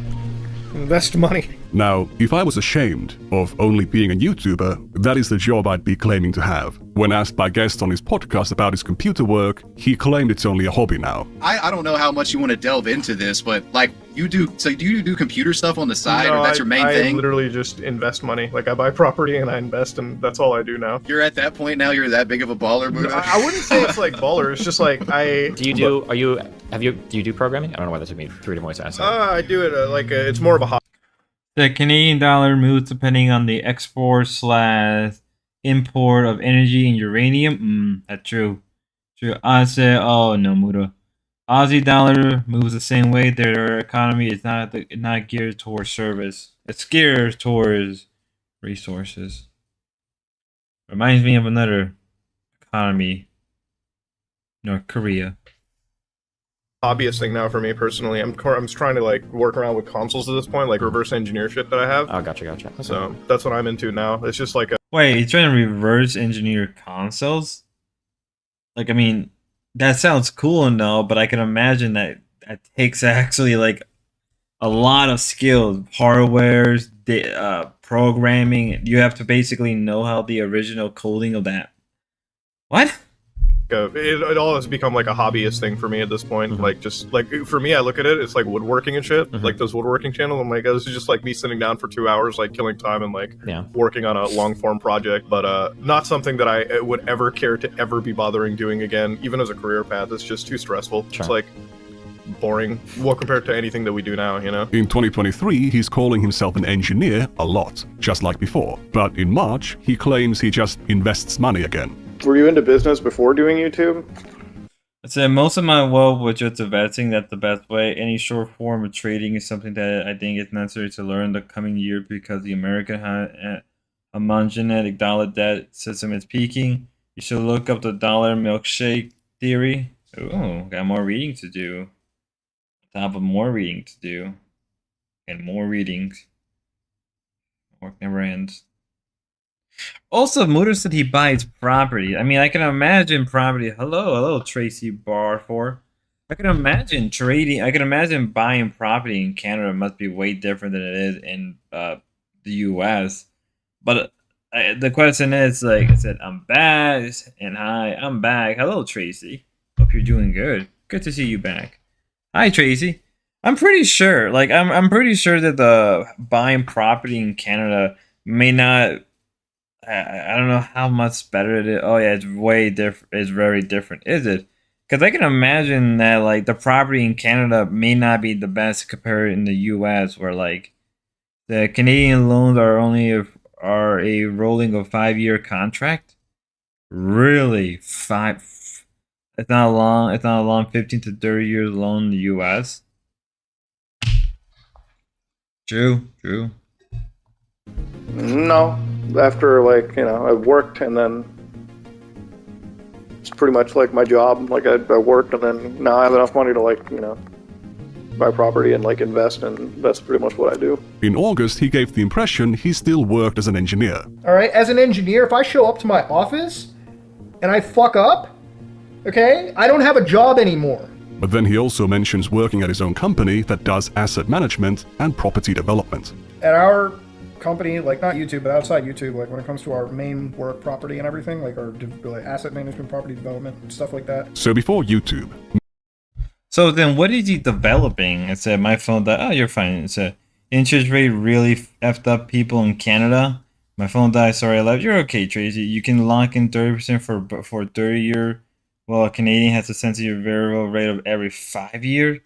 H: invest money.
B: Now, if I was ashamed of only being a YouTuber, that is the job I'd be claiming to have. When asked by guests on his podcast about his computer work, he claimed it's only a hobby now.
J: I don't know how much you want to delve into this, but do you do computer stuff on the side, or that's your main thing?
H: I literally just invest money. I buy property and I invest, and that's all I do now.
J: You're at that point now, you're that big of a baller, Buddha?
H: I wouldn't say it's baller, it's just
K: Do you do programming? I don't know why that took me 3 to voice answer.
H: I do it, it's more of a hobby.
A: The Canadian dollar moves depending on the export/import of energy and uranium. That's true. True. I say, oh no, Muda. Aussie dollar moves the same way. Their economy is not geared towards service. It's geared towards resources. Reminds me of another economy. North Korea.
H: Hobbyist thing now for me personally. I'm trying to work around with consoles at this point, reverse engineer shit that I have.
K: Oh, gotcha. Okay.
H: So that's what I'm into now. It's just
A: Wait, he's trying to reverse engineer consoles? Like, I mean, that sounds cool and all, but I can imagine that that takes actually like a lot of skills, hardwares, programming. You have to basically know how the original coding of that. What?
C: It all has become like a hobbyist thing for me at this point. Like, just like for me, I look at it, it's like woodworking and shit. Like those woodworking channels. I'm like, oh, this is just like me sitting down for 2 hours, like killing time and like working on a long form project. But not something that I would ever care to ever be bothering doing again, even as a career path. It's just too stressful.
K: Sure.
C: It's like boring. Well, compared to anything that we do now, you know.
B: In 2023, he's calling himself an engineer a lot, just like before. But in March, he claims he just invests money again.
C: Were you into business before doing YouTube?
A: I said most of my wealth was just investing. That's the best way. Any short form of trading is something that I think is necessary to learn the coming year because the American homogenetic dollar debt system is peaking. You should look up the dollar milkshake theory. Ooh, got more reading to do. On top of more reading to do. And more readings. Work never ends. Also, Mutter said he buys property. I mean, I can imagine property. Hello, Tracy Barfor. I can imagine trading. I can imagine buying property in Canada must be way different than it is in the U.S. But the question is, like I said, I'm back and hi, I'm back. Hello, Tracy. Hope you're doing good. Good to see you back. Hi, Tracy. I'm pretty sure. Like, I'm pretty sure that the buying property in Canada may not. I don't know how much better it is. Oh yeah, it's way different. It's very different. Is it? Because I can imagine that like the property in Canada may not be the best compared in the U.S. where like the Canadian loans are are a rolling of 5-year contract. Really, five? It's not a long. It's not a long 15 to 30 years loan in the U.S. True.
C: No. After like, you know, I worked and then it's pretty much like my job. Like I worked and then now I have enough money to like, you know, buy property and like invest, and that's pretty much what I do.
B: In August, he gave the impression he still worked as an engineer.
H: All right, as an engineer, if I show up to my office and I fuck up, okay, I don't have a job anymore.
B: But then he also mentions working at his own company that does asset management and property development.
H: At our company, like not YouTube, but outside YouTube, like when it comes to our main work property and everything, like our like asset management, property development, stuff like that.
B: So before YouTube.
A: So then what is he developing? It said, my phone died. Oh, you're fine. It said, interest rate really effed up people in Canada. My phone died. Sorry, I left. You're okay, Tracy. You can lock in 30% for 30-year. Well, a Canadian has a sensitive variable rate of every 5 years,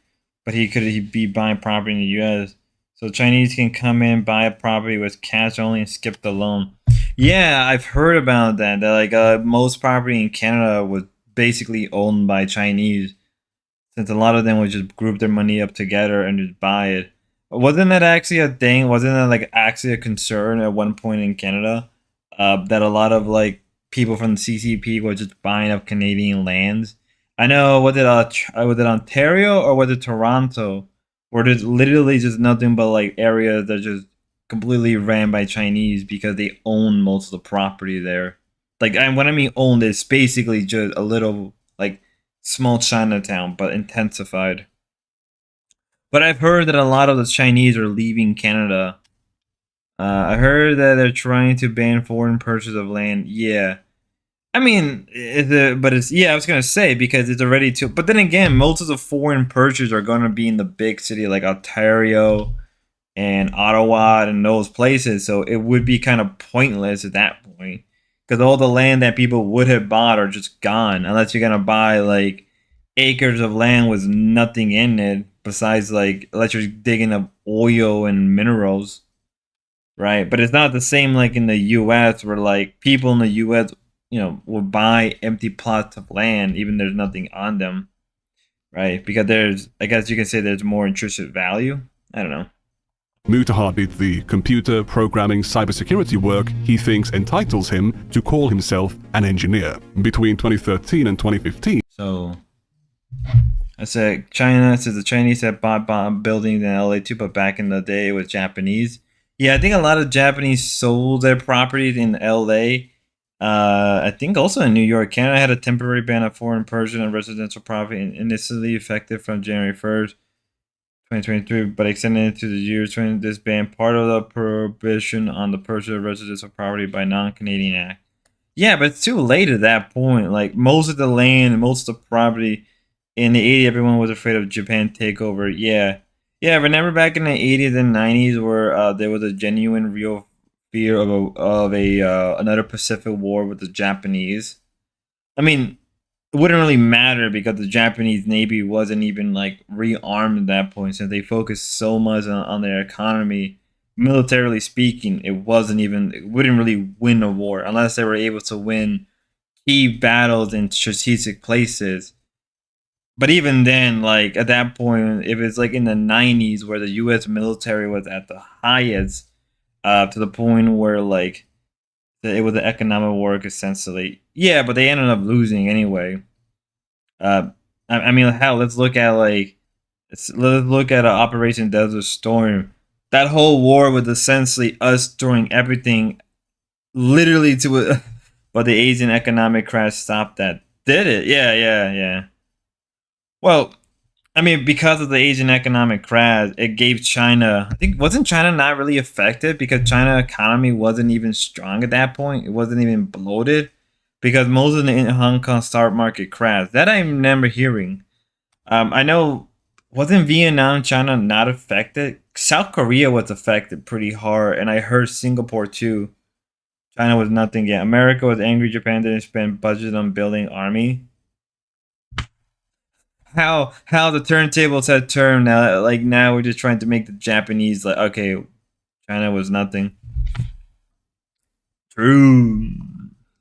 A: but he'd be buying property in the U.S. So Chinese can come in, buy a property with cash only, and skip the loan. Yeah, I've heard about that. That like most property in Canada was basically owned by Chinese, since a lot of them would just group their money up together and just buy it. Wasn't that actually a thing? Wasn't that like actually a concern at one point in Canada? That a lot of like people from the CCP were just buying up Canadian lands. I know. Was it Ontario or was it Toronto? Where there's literally just nothing but like areas that are just completely ran by Chinese because they own most of the property there. Like, and when I mean owned, it's basically just a little like small Chinatown, but intensified. But I've heard that a lot of the Chinese are leaving Canada. I heard that they're trying to ban foreign purchase of land. Yeah. I mean, I was gonna say because it's already too. But then again, most of the foreign purchases are gonna be in the big city like Ontario and Ottawa and those places. So it would be kind of pointless at that point because all the land that people would have bought are just gone unless you're gonna buy like acres of land with nothing in it besides like unless you're digging up oil and minerals, right? But it's not the same like in the U.S. where like people in the U.S. will buy empty plots of land even there's nothing on them, right? Because I guess you can say there's more intrinsic value. I don't know.
B: Mutahar did the computer, programming, cybersecurity work he thinks entitles him to call himself an engineer. Between 2013 and 2015.
A: So, I said China says the Chinese have bought buildings in LA too, but back in the day it was Japanese. Yeah, I think a lot of Japanese sold their properties in LA. I think also in New York. Canada had a temporary ban of foreign purchase and residential property initially effective from January 1st, 2023, but extended into the years 20. This ban part of the prohibition on the purchase of residential property by non-Canadian act. Yeah, but it's too late at that point. Like most of the land, most of the property in the 80s, everyone was afraid of Japan takeover. Yeah. Remember back in the 80s and 90s where there was a genuine, real fear of a another Pacific War with the Japanese. I mean, it wouldn't really matter because the Japanese Navy wasn't even like rearmed at that point, since they focused so much on their economy. Militarily speaking, it wouldn't really win a war unless they were able to win key battles in strategic places. But even then, like at that point, if it's like in the 90s where the U.S. military was at the highest, to the point where like it was an economic war essentially. Yeah, but they ended up losing anyway. I mean, hell, let's look at Operation Desert Storm. That whole war was essentially us throwing everything, literally to it, but the Asian economic crash stopped that. Did it? Yeah. Well, I mean, because of the Asian economic crash, it gave China. I think wasn't China not really affected because China economy wasn't even strong at that point. It wasn't even bloated because most of the Hong Kong stock market crashed. That I remember hearing. I know wasn't Vietnam, China not affected? South Korea was affected pretty hard, and I heard Singapore too. China was nothing yet. America was angry. Japan didn't spend budget on building army. How the turntables had turned now? Like now we're just trying to make the Japanese like okay, China was nothing. True.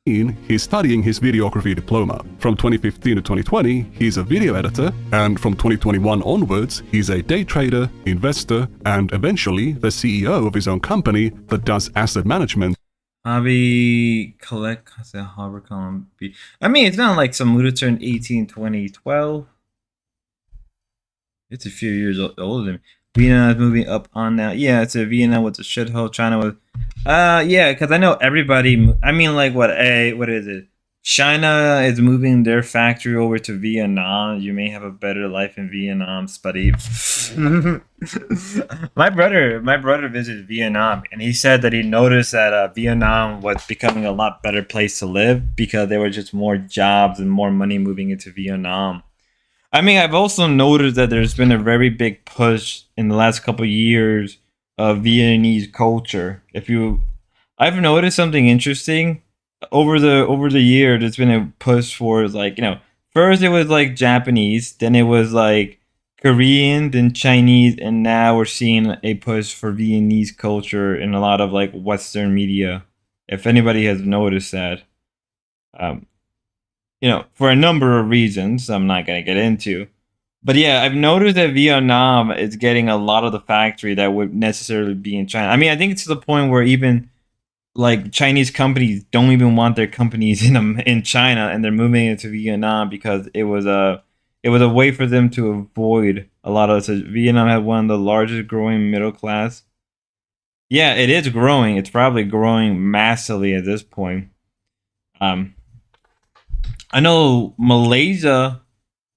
B: He's studying his videography diploma. From 2015 to 2020, he's a video editor, and from 2021 onwards, he's a day trader, investor, and eventually the CEO of his own company that does asset management.
A: Hobby collect Harbor column B. I mean, it's not like Samuda turned 18 2012. It's a few years older than me. Vietnam is moving up on now. Yeah, it's a Vietnam with a shithole. China was, yeah, because I know everybody. I mean, like what is it? China is moving their factory over to Vietnam. You may have a better life in Vietnam, Spuddy. my brother visited Vietnam, and he said that he noticed that Vietnam was becoming a lot better place to live because there were just more jobs and more money moving into Vietnam. I mean, I've also noticed that there's been a very big push in the last couple of years of Vietnamese culture. I've noticed something interesting over the year. There's been a push for like first it was like Japanese, then it was like Korean, then Chinese, and now we're seeing a push for Vietnamese culture in a lot of like Western media. If anybody has noticed that. For a number of reasons I'm not going to get into. But yeah, I've noticed that Vietnam is getting a lot of the factory that would necessarily be in China. I mean, I think it's to the point where even like Chinese companies don't even want their companies in China, and they're moving into Vietnam because it was a way for them to avoid a lot of. So Vietnam had one of the largest growing middle class. Yeah, it is growing. It's probably growing massively at this point. I know Malaysia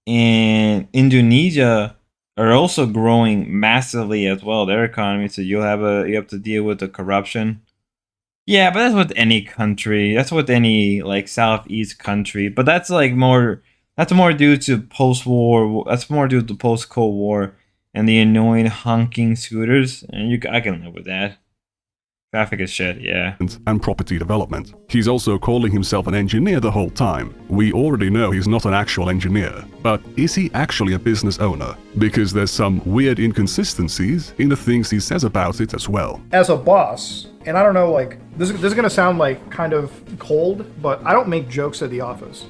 A: and Indonesia are also growing massively as well, their economy. So you have to deal with the corruption. Yeah, but that's with any country. That's with any like Southeast country. But that's more due to post-war. That's more due to post-Cold War and the annoying honking scooters. And I can live with that. Traffic is shit, yeah.
B: And property development. He's also calling himself an engineer the whole time. We already know he's not an actual engineer. But is he actually a business owner? Because there's some weird inconsistencies in the things he says about it as well.
H: As a boss, and I don't know, like, this is gonna sound like kind of cold, but I don't make jokes at the office.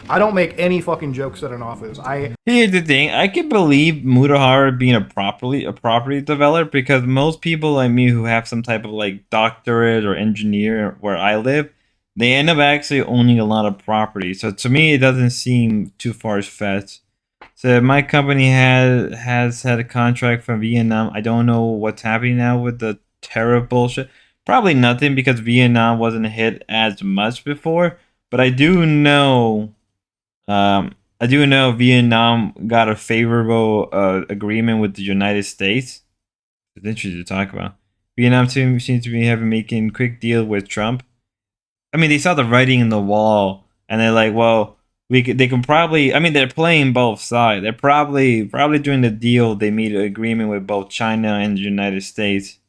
H: I don't make any fucking jokes at an office.
A: Here's the thing. I can believe Mutahara being a property developer because most people like me who have some type of like doctorate or engineer where I live, they end up actually owning a lot of property. So to me, it doesn't seem too far-fetched. So my company has had a contract from Vietnam. I don't know what's happening now with the terror bullshit? Probably nothing because Vietnam wasn't hit as much before. But I do know Vietnam got a favorable agreement with the United States. It's interesting to talk about. Vietnam seems to be making quick deal with Trump. I mean, they saw the writing in the wall, and they're like, well, they can probably. I mean, they're playing both sides. They're probably doing the deal. They made an agreement with both China and the United States.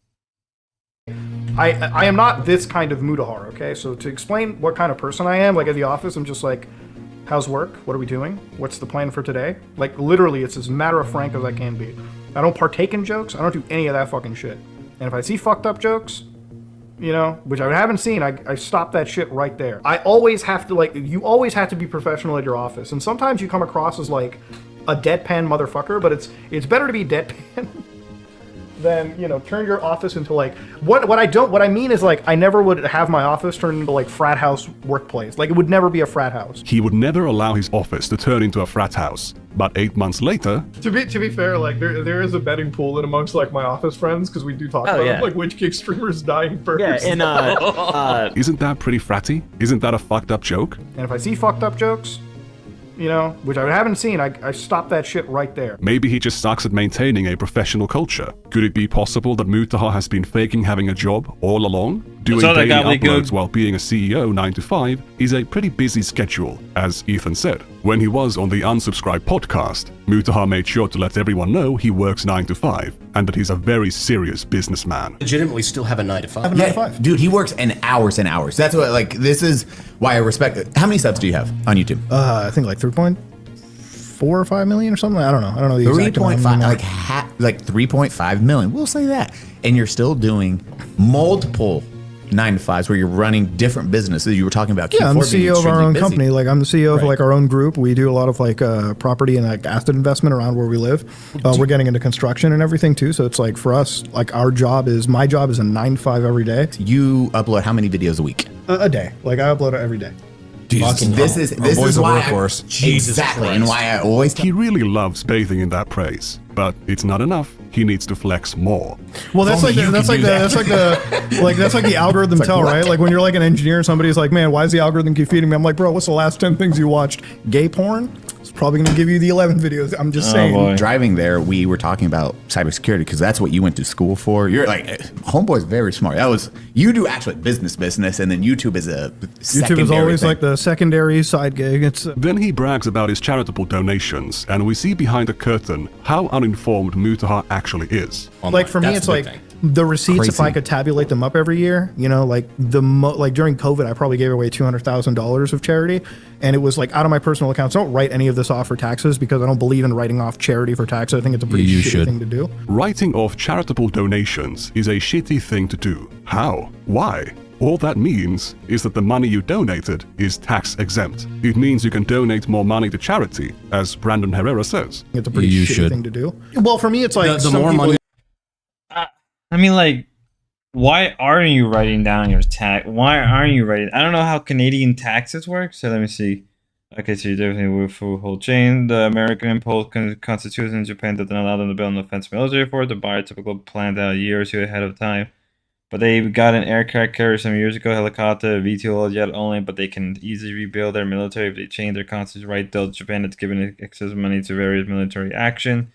H: I am not this kind of Mutahar, okay? So to explain what kind of person I am, like at the office, I'm just like, how's work? What are we doing? What's the plan for today? Like literally, it's as matter of frank as I can be. I don't partake in jokes. I don't do any of that fucking shit. And if I see fucked up jokes, you know, which I haven't seen, I stop that shit right there. I always have to, you always have to be professional at your office. And sometimes you come across as like a deadpan motherfucker, but it's better to be deadpan than, you know, turn your office into like, what I mean is like, I never would have my office turn into like frat house workplace. Like it would never be a frat house.
B: He would never allow his office to turn into a frat house. But 8 months later...
G: To be fair, like there is a betting pool in amongst like my office friends because we do talk about like which kick streamers dying first.
K: Yeah, and
B: Isn't that pretty fratty? Isn't that a fucked up joke?
H: And if I see fucked up jokes, you know, which I haven't seen, I stop that shit right there.
B: Maybe he just sucks at maintaining a professional culture. Could it be possible that Mutahar has been faking having a job all along? Doing daily uploads while being a CEO 9 to 5 is a pretty busy schedule, as Ethan said. When he was on the Unsubscribed podcast, Mutahar made sure to let everyone know he works 9 to 5, and that he's a very serious businessman.
L: Legitimately still have a 9 to 5.
E: Yeah, dude, he works in hours and hours. That's what, like, this is why I respect it. How many subs do you have on YouTube?
H: I think like 3.4 or 5 million or something. I don't know the exact amount.
E: 3.5, like 3.5 million. We'll say that. And you're still doing multiple 9 to 5s where you're running different businesses. You were talking about
H: I'm the CEO of our own
E: busy.
H: company. Like I'm the CEO of like our own group. We do a lot of like property and like asset investment around where we live. We're getting into construction and everything too. So it's like for us, like my job is a 9 to 5 every day.
E: You upload how many videos a week?
H: A day. Like I upload it every day.
E: This is why exactly, and why I always.
B: He really loves bathing in that praise, but it's not enough. He needs to flex more.
H: Well, that's like the algorithm tell, right? Like when you're like an engineer, somebody's like, "Man, why does the algorithm keep feeding me?" I'm like, "Bro, what's the last 10 things you watched? Gay porn? It's probably going to give you the 11 videos." I'm just saying.
A: Boy.
E: Driving there, we were talking about cybersecurity because that's what you went to school for. You're like, homeboy's very smart. You do actually business, and then YouTube is a
H: YouTube is always like the secondary side gig.
B: Then he brags about his charitable donations, and we see behind the curtain how uninformed Mutahar actually is.
H: Like for me, it's like the receipts. If I could tabulate them up every year, you know, like like during COVID, I probably gave away $200,000 of charity, and it was like out of my personal accounts. Don't write any of this off for taxes because I don't believe in writing off charity for taxes. I think it's a pretty shitty thing to do.
B: Writing off charitable donations is a shitty thing to do. How? Why? All that means is that the money you donated is tax exempt. It means you can donate more money to charity, as Brandon Herrera says.
H: It's a pretty shitty thing to do. Well, for me, it's like
L: the more money.
A: I mean, like, why aren't you writing down your tax? Why aren't you writing? I don't know how Canadian taxes work. So let me see. Okay, so you definitely will full whole chain. The American imposed constitution in Japan doesn't allow them to build an offensive military fort to buy a typical planned out a year or two ahead of time. But they got an aircraft carrier some years ago, helicopter, VTOL jet only, but they can easily rebuild their military if they change their constitution right. Though Japan has given excess money to various military action.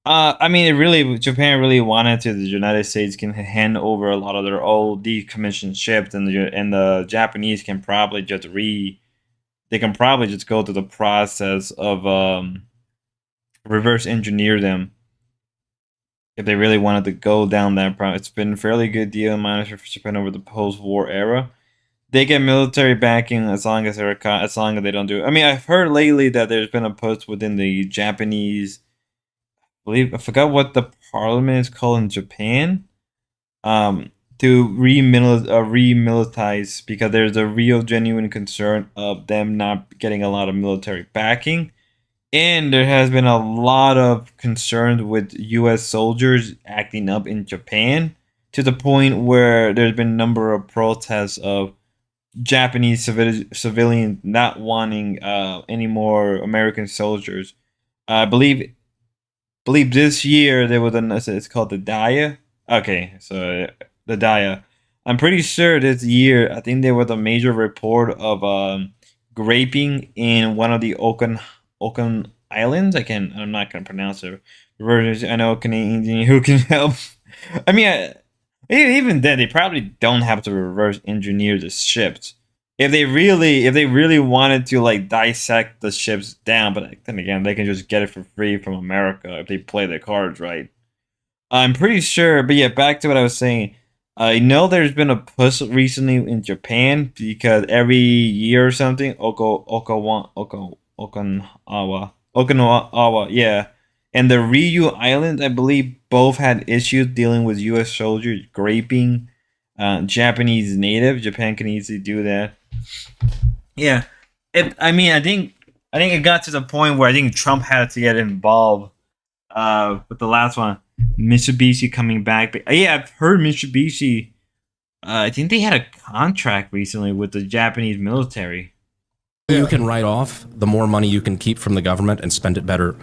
A: I mean, Japan really wanted to. The United States can hand over a lot of their old decommissioned ships, and the Japanese can probably just go through the process of reverse engineer them. If they really wanted to go down that route. It's been a fairly good deal in my understanding for Japan over the post-war era. They get military backing as long as they don't do. I mean, I've heard lately that there's been a push within the Japanese. I forgot what the parliament is called in Japan. To remilitarize because there's a real genuine concern of them not getting a lot of military backing. And there has been a lot of concerns with U.S. soldiers acting up in Japan to the point where there's been a number of protests of Japanese civilians not wanting any more American soldiers. I believe this year there was it's called the Daya. Okay, so the Daya. I'm pretty sure this year, I think there was a major report of graping in one of the Okan Islands. I'm not gonna pronounce it. I know Canadian who can help. I mean, even then, they probably don't have to reverse engineer the ships if they really wanted to like dissect the ships down. But then again, they can just get it for free from America if they play their cards right. I'm pretty sure, but yeah, back to what I was saying. I know there's been a push recently in Japan because every year or something, Okinawa, yeah, and the Ryu Islands, I believe, both had issues dealing with U.S. soldiers graping Japanese native. Japan can easily do that. Yeah, I mean, I think it got to the point where I think Trump had to get involved with the last one. Mitsubishi coming back. But yeah, I've heard Mitsubishi. I think they had a contract recently with the Japanese military.
L: You can write off, the more money you can keep from the government and spend it better,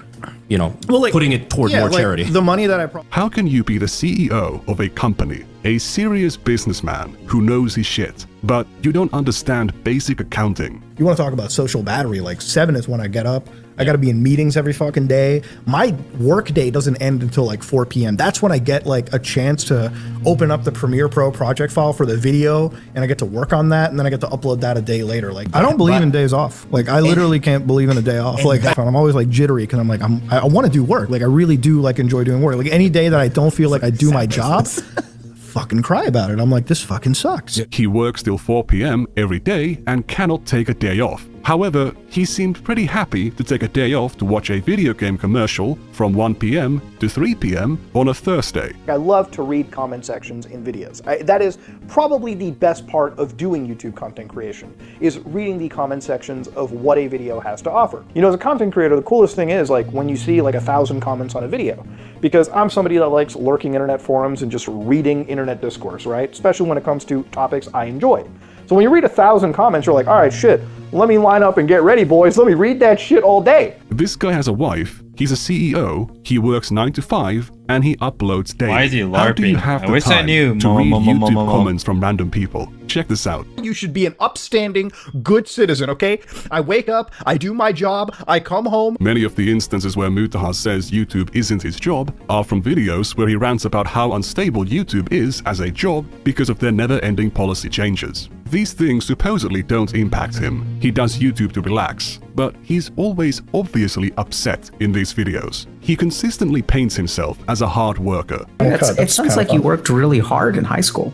L: putting it toward more charity.
H: The money that
B: How can you be the CEO of a company, a serious businessman who knows his shit, but you don't understand basic accounting?
E: You want to talk about social battery? Like 7 is when I get up. I got to be in meetings every fucking day. My work day doesn't end until like 4 p.m. That's when I get like a chance to open up the Premiere Pro project file for the video, and I get to work on that, and then I get to upload that a day later. Like, I don't believe in days off. Like, I literally can't believe in a day off. Like, I'm always like jittery because I'm like, I want to do work. Like, I really do like enjoy doing work. Like, any day that I don't feel like I do my job, fucking cry about it. I'm like, this fucking sucks.
B: He works till 4 p.m. every day and cannot take a day off. However, he seemed pretty happy to take a day off to watch a video game commercial from 1 p.m. to 3 p.m. on a Thursday.
H: I love to read comment sections in videos. That is probably the best part of doing YouTube content creation, is reading the comment sections of what a video has to offer. You know, as a content creator, the coolest thing is like when you see like 1,000 comments on a video, because I'm somebody that likes lurking internet forums and just reading internet discourse, right? Especially when it comes to topics I enjoy. So when you read 1,000 comments, you're like, all right, shit, let me line up and get ready, boys. Let me read that shit all day.
B: This guy has a wife, he's a CEO, he works 9 to 5, and he uploads daily.
A: Why is he LARPing?
B: How do you have the time to read YouTube comments from random people? Check this out.
H: You should be an upstanding, good citizen, okay? I wake up, I do my job, I come home.
B: Many of the instances where Mutaha says YouTube isn't his job are from videos where he rants about how unstable YouTube is as a job because of their never-ending policy changes. These things supposedly don't impact him. He does YouTube to relax, but he's always obviously upset in these videos. He consistently paints himself as a hard worker.
M: It sounds like you worked really hard in high school.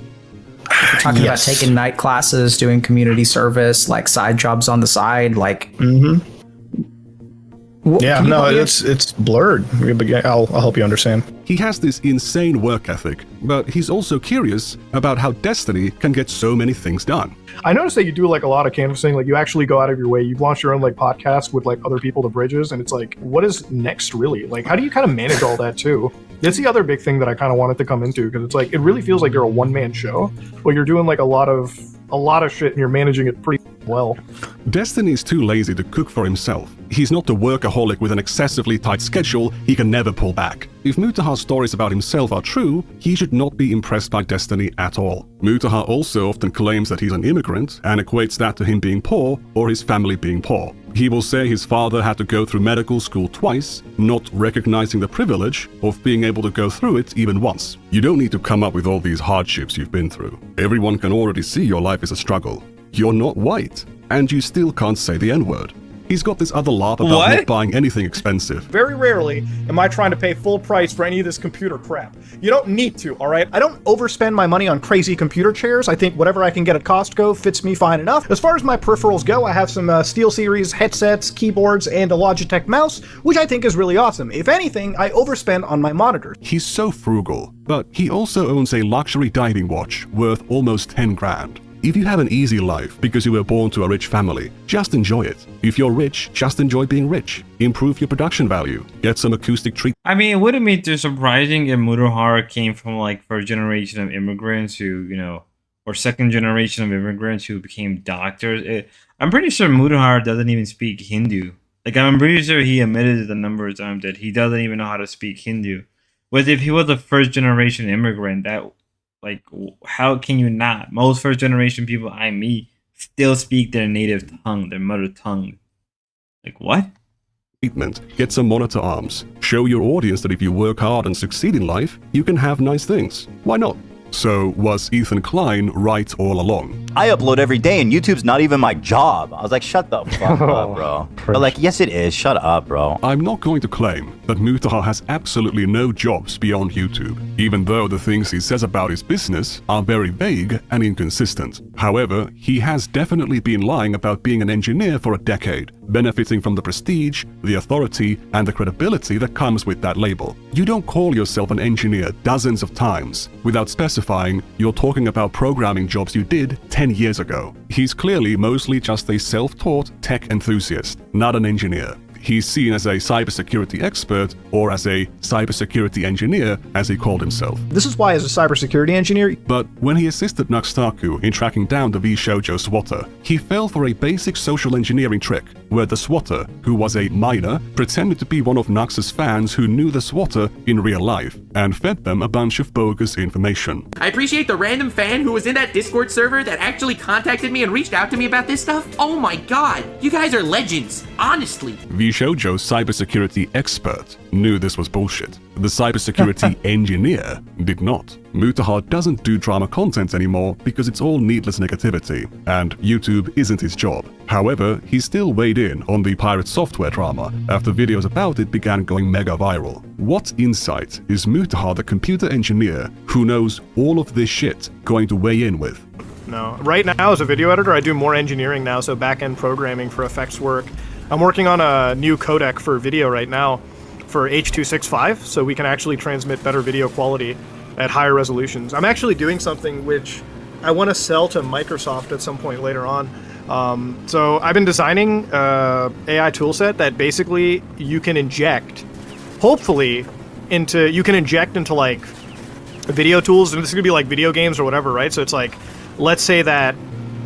M: You're talking about taking night classes, doing community service, like side jobs on the side, like.
E: Yeah, no, it's blurred. But I'll help you understand.
B: He has this insane work ethic, but he's also curious about how Destiny can get so many things done.
H: I noticed that you do like a lot of canvassing, like you actually go out of your way. You've launched your own like podcast with like other people to bridges, and it's like, what is next really? Like, how do you kind of manage all that too? That's the other big thing that I kind of wanted to come into, because it's like, it really feels like you're a one-man show, but you're doing like a lot of shit and you're managing it pretty well.
B: Destiny's too lazy to cook for himself. He's not the workaholic with an excessively tight schedule he can never pull back. If Mutaha's stories about himself are true, he should not be impressed by Destiny at all. Mutaha also often claims that he's an immigrant and equates that to him being poor or his family being poor. He will say his father had to go through medical school twice, not recognizing the privilege of being able to go through it even once. You don't need to come up with all these hardships you've been through. Everyone can already see your life is a struggle. You're not white, and you still can't say the N-word. He's got this other laugh about not buying anything expensive.
H: Very rarely am I trying to pay full price for any of this computer crap. You don't need to, all right? I don't overspend my money on crazy computer chairs. I think whatever I can get at Costco fits me fine enough. As far as my peripherals go, I have some SteelSeries headsets, keyboards, and a Logitech mouse, which I think is really awesome. If anything, I overspend on my monitors.
B: He's so frugal, but he also owns a luxury diving watch worth almost 10 grand. If you have an easy life because you were born to a rich family, just enjoy it. If you're rich, just enjoy being rich. Improve your production value. Get some acoustic treatment.
A: I mean, it wouldn't be too surprising if Mutahara came from like first generation of immigrants who, you know, or second generation of immigrants who became doctors. I'm pretty sure Mutahara doesn't even speak Hindu. Like, I'm pretty sure he admitted a number of times that he doesn't even know how to speak Hindu. was if he was a first generation immigrant. That like, how can you not? Most first generation people I meet still speak their native tongue, their mother tongue. Like what?
B: Treatment. Get some monitor arms. Show your audience that if you work hard and succeed in life, you can have nice things. Why not? So, was Ethan Klein right all along?
D: I upload every day and YouTube's not even my job. I was like, shut the fuck up, bro. But like, yes it is. Shut up, bro.
B: I'm not going to claim that Mutaha has absolutely no jobs beyond YouTube, even though the things he says about his business are very vague and inconsistent. However, he has definitely been lying about being an engineer for a decade, benefiting from the prestige, the authority, and the credibility that comes with that label. You don't call yourself an engineer dozens of times without specifying you're talking about programming jobs you did 10 years ago. He's clearly mostly just a self-taught tech enthusiast, not an engineer. He's seen as a cybersecurity expert or as a cybersecurity engineer, as he called himself.
H: This is why, as a cybersecurity engineer,
B: But when he assisted Nuxtaku in tracking down the V-Shoujo swatter, he fell for a basic social engineering trick, where the swatter, who was a minor, pretended to be one of Nux's fans who knew the swatter in real life, and fed them a bunch of bogus information.
K: I appreciate the random fan who was in that Discord server that actually contacted me and reached out to me about this stuff. Oh my god, you guys are legends, honestly.
B: V-Shoujo's cybersecurity expert knew this was bullshit. The cybersecurity engineer did not. Mutaha doesn't do drama content anymore because it's all needless negativity, and YouTube isn't his job. However, he still weighed in on the pirate software drama after videos about it began going mega viral. What insight is Mutaha, the computer engineer who knows all of this shit, going to weigh in with?
H: no. Right now, as a video editor, I do more engineering now, so back-end programming for effects work. I'm working on a new codec for video right now for H.265, so we can actually transmit better video quality at higher resolutions. I'm actually doing something which I want to sell to Microsoft at some point later on. So I've been designing an AI toolset that basically you can inject, hopefully, into like video tools, and this is gonna be like video games or whatever, right? So it's like, let's say that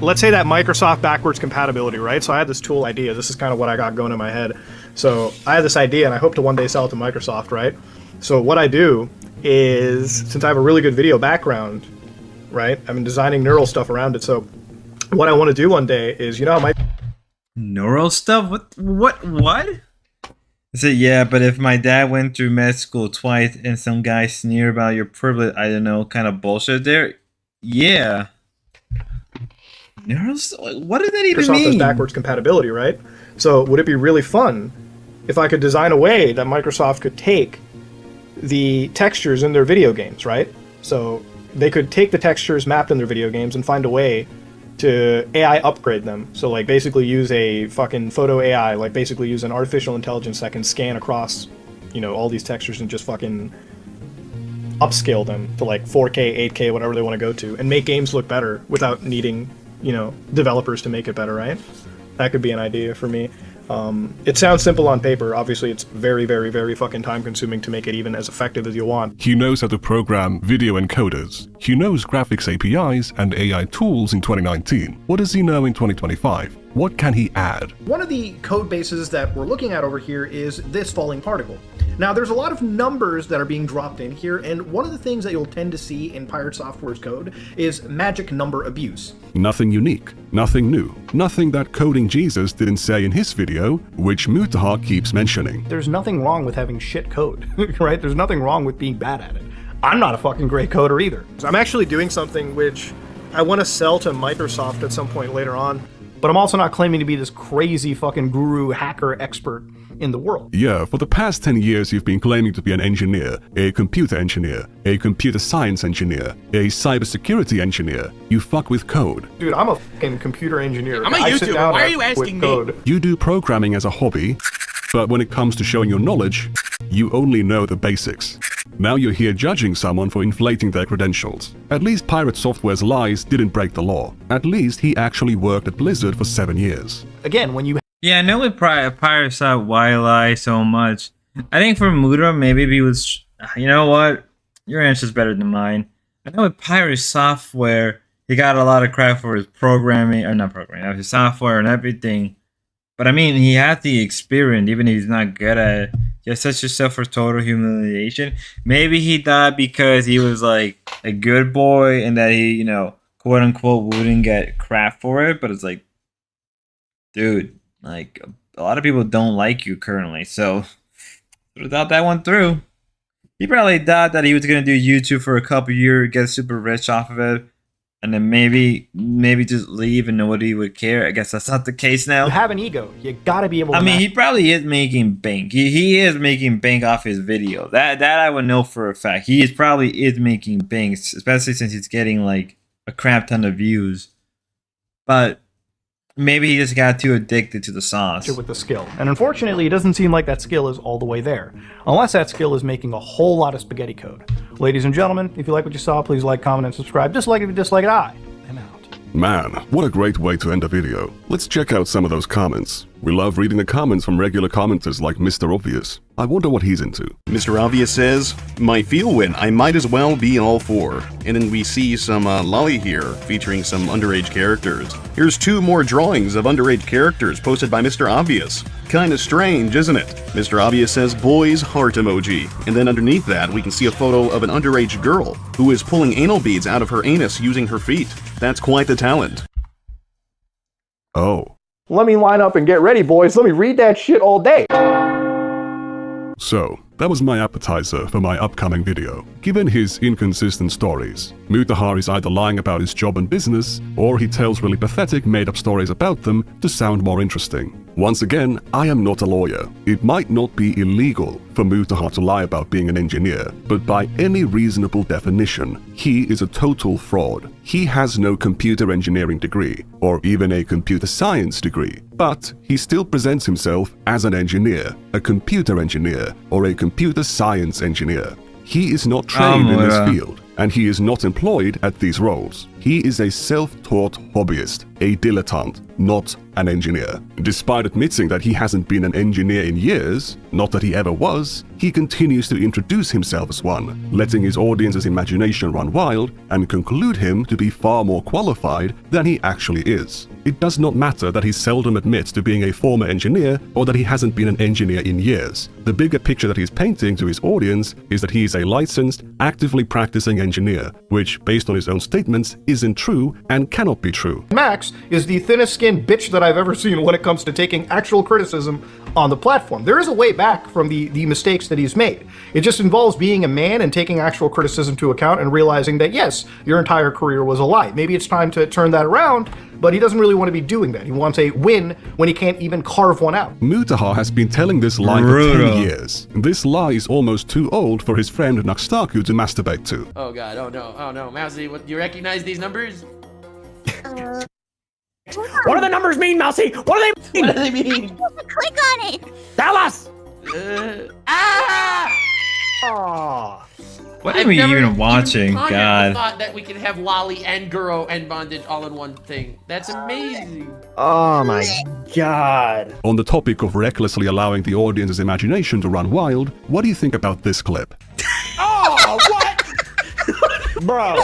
H: Microsoft backwards compatibility, right? So I had this tool idea. This is kind of what I got going in my head. So I had this idea, and I hope to one day sell it to Microsoft, right? So what I do is, since I have a really good video background, right? I've been designing neural stuff around it. So what I want to do one day is, you know how
A: Neural stuff? What? I said, yeah, but if my dad went through med school twice and some guy sneer about your privilege, I don't know, kind of bullshit there. Yeah. Neural stuff? What does that even
H: Microsoft has
A: mean?
H: backwards compatibility, right? So would it be really fun if I could design a way that Microsoft could take the textures in their video games, right? So they could take the textures mapped in their video games and find a way to AI upgrade them. So like basically use a fucking photo AI, like basically use an artificial intelligence that can scan across, you know, all these textures and just fucking upscale them to like 4K, 8K, whatever they want to go to, and make games look better without needing, you know, developers to make it better, right? That could be an idea for me. It sounds simple on paper. Obviously, it's very, very, very fucking time-consuming to make it even as effective as you want.
B: He knows how to program video encoders. He knows graphics APIs and AI tools in 2019. What does he know in 2025? What can he add?
H: One of the code bases that we're looking at over here is this falling particle. Now, there's a lot of numbers that are being dropped in here, and one of the things that you'll tend to see in Pirate Software's code is magic number abuse.
B: Nothing unique, nothing new, nothing that Coding Jesus didn't say in his video, which Mutaha keeps mentioning.
H: There's nothing wrong with having shit code, right? There's nothing wrong with being bad at it. I'm not a fucking great coder either. I'm actually doing something which I want to sell to Microsoft at some point later on, but I'm also not claiming to be this crazy fucking guru hacker expert in the world.
B: Yeah, for the past 10 years you've been claiming to be an engineer, a computer engineer, a computer science engineer, a cybersecurity engineer. You fuck with code.
H: Dude, I'm a fucking computer engineer.
K: I'm a
H: I sit
K: YouTuber.
H: down
K: Why are
H: and
K: you
H: with
K: asking me?
H: code.
B: You do programming as a hobby, but when it comes to showing your knowledge, you only know the basics. Now you're here judging someone for inflating their credentials. At least Pirate Software's lies didn't break the law. At least he actually worked at Blizzard for 7 years.
H: Again, when you
A: Yeah, I know with Pirate Soft, why lie so much? I think for Muda, maybe he was, you know what? Your answer's better than mine. I know with Pirate Software, he got a lot of crap for his programming, or not programming, his software and everything. But I mean, he has the experience, even if he's not good at it. He has such yourself for total humiliation. Maybe he died because he was like a good boy and that he, quote unquote, wouldn't get crap for it. But it's like, dude, like a lot of people don't like you currently. So without that one through, he probably thought that he was gonna do YouTube for a couple years, get super rich off of it, and then maybe just leave and nobody would care. I guess that's not the case now.
H: You have an ego. You gotta be able to.
A: I mean, he probably is making bank. He is making bank off his video. That I would know for a fact. He probably is making bank, especially since he's getting like a crap ton of views. But maybe he just got too addicted to the sauce.
H: With the skill. And unfortunately, it doesn't seem like that skill is all the way there. Unless that skill is making a whole lot of spaghetti code. Ladies and gentlemen, if you like what you saw, please like, comment, and subscribe. Dislike if you dislike it. I am out.
B: Man, what a great way to end a video. Let's check out some of those comments. We love reading the comments from regular commenters like Mr. Obvious. I wonder what he's into.
N: Mr. Obvious says, "My feel win, I might as well be all for." And then we see some lolly here featuring some underage characters. Here's 2 more drawings of underage characters posted by Mr. Obvious. Kinda strange, isn't it? Mr. Obvious says, "Boys heart emoji." And then underneath that, we can see a photo of an underage girl who is pulling anal beads out of her anus using her feet. That's quite the talent.
B: Oh.
E: Let me line up and get ready, boys. Let me read that shit all day.
B: So, that was my appetizer for my upcoming video. Given his inconsistent stories, Mutahar is either lying about his job and business, or he tells really pathetic made-up stories about them to sound more interesting. Once again, I am not a lawyer. It might not be illegal for Mutahar to lie about being an engineer, but by any reasonable definition, he is a total fraud. He has no computer engineering degree, or even a computer science degree, but he still presents himself as an engineer, a computer engineer, or a computer science engineer. He is not trained in this field, and he is not employed at these roles. He is a self-taught hobbyist, a dilettante, not an engineer. Despite admitting that he hasn't been an engineer in years, not that he ever was, he continues to introduce himself as one, letting his audience's imagination run wild and conclude him to be far more qualified than he actually is. It does not matter that he seldom admits to being a former engineer or that he hasn't been an engineer in years. The bigger picture that he's painting to his audience is that he is a licensed, actively practicing engineer, which, based on his own statements, isn't true and cannot be true.
H: Max is the thinnest skinned bitch that I've ever seen when it comes to taking actual criticism on the platform. There is a way back from the mistakes that he's made. It just involves being a man and taking actual criticism to account and realizing that, yes, your entire career was a lie. Maybe it's time to turn that around, but he doesn't really want to be doing that. He wants a win when he can't even carve one out.
B: Mutahar has been telling this lie for 10 years. This lie is almost too old for his friend Naxtaku to masturbate to.
K: Oh god, oh no, Mousy, what, you recognize these numbers?
O: What do the numbers mean, Mousy? What do they mean?
K: What do they mean?
O: Click on it. Tell us.
K: Oh.
A: What are we even watching?
K: God.
A: God.
K: Thought that we could have Lolly and Guro and Bondage all in one thing. That's amazing.
O: Oh my god.
B: On the topic of recklessly allowing the audience's imagination to run wild, what do you think about this clip?
O: Oh, what? Bro.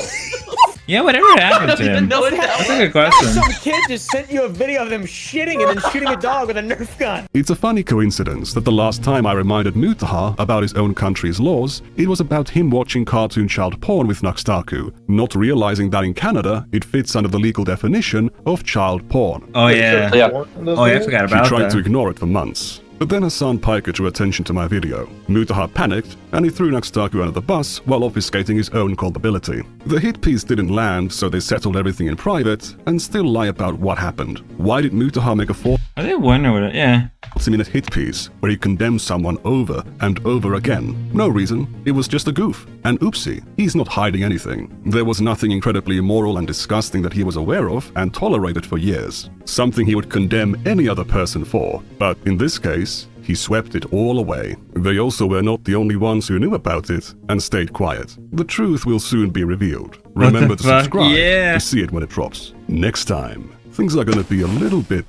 A: Yeah, whatever happened to him? That's a good question.
O: Some kid just sent you a video of them shitting and then shooting a dog with a Nerf gun.
B: It's a funny coincidence that the last time I reminded Mutahar about his own country's laws, it was about him watching cartoon child porn with Naxtaku, not realizing that in Canada, it fits under the legal definition of child porn.
A: Oh yeah. Oh yeah, I forgot about that.
B: She tried to ignore it for months. But then Hassan Piker drew attention to my video. Mutahar panicked, and he threw Naxtaku under the bus while obfuscating his own culpability. The hit piece didn't land, so they settled everything in private, and still lie about what happened. Why did Mutahar make a 40-minute hit piece where he condemns someone over and over again? No reason. It was just a goof. And oopsie, he's not hiding anything. There was nothing incredibly immoral and disgusting that he was aware of and tolerated for years. Something he would condemn any other person for. But in this case, he swept it all away. They also were not the only ones who knew about it and stayed quiet. The truth will soon be revealed. Remember to subscribe to see it when it drops. Next time, things are gonna be a little bit...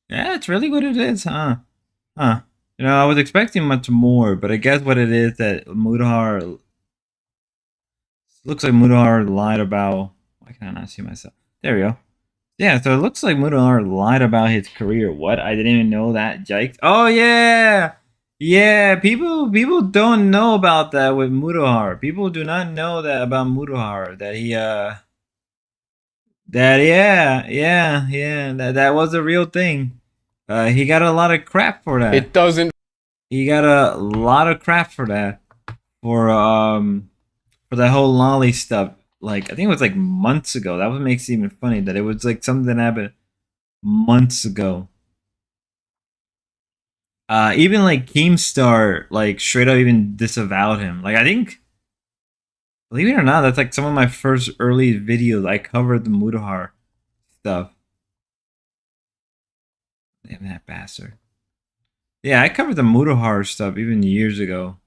A: Yeah, that's really what it is, huh? Huh. You know, I was expecting much more, but I guess what it is that Mutahar... Looks like Mutahar lied about... Why can I not see myself? There we go. Yeah, so it looks like Mudahar lied about his career. What? I didn't even know that. Yikes. Oh yeah! Yeah, people don't know about that with Mudahar. People do not know that about Mudahar. That he that was a real thing. He got a lot of crap for that.
O: It doesn't.
A: He got a lot of crap for that. For that whole lolly stuff. Like, I think it was like months ago. That what makes it even funny, that it was like something that happened months ago. Even like Keemstar, like, straight up even disavowed him. Like, I think, believe it or not, that's like some of my first early videos. I covered the Mudahar stuff. Damn that bastard. Yeah, I covered the Mudahar stuff even years ago.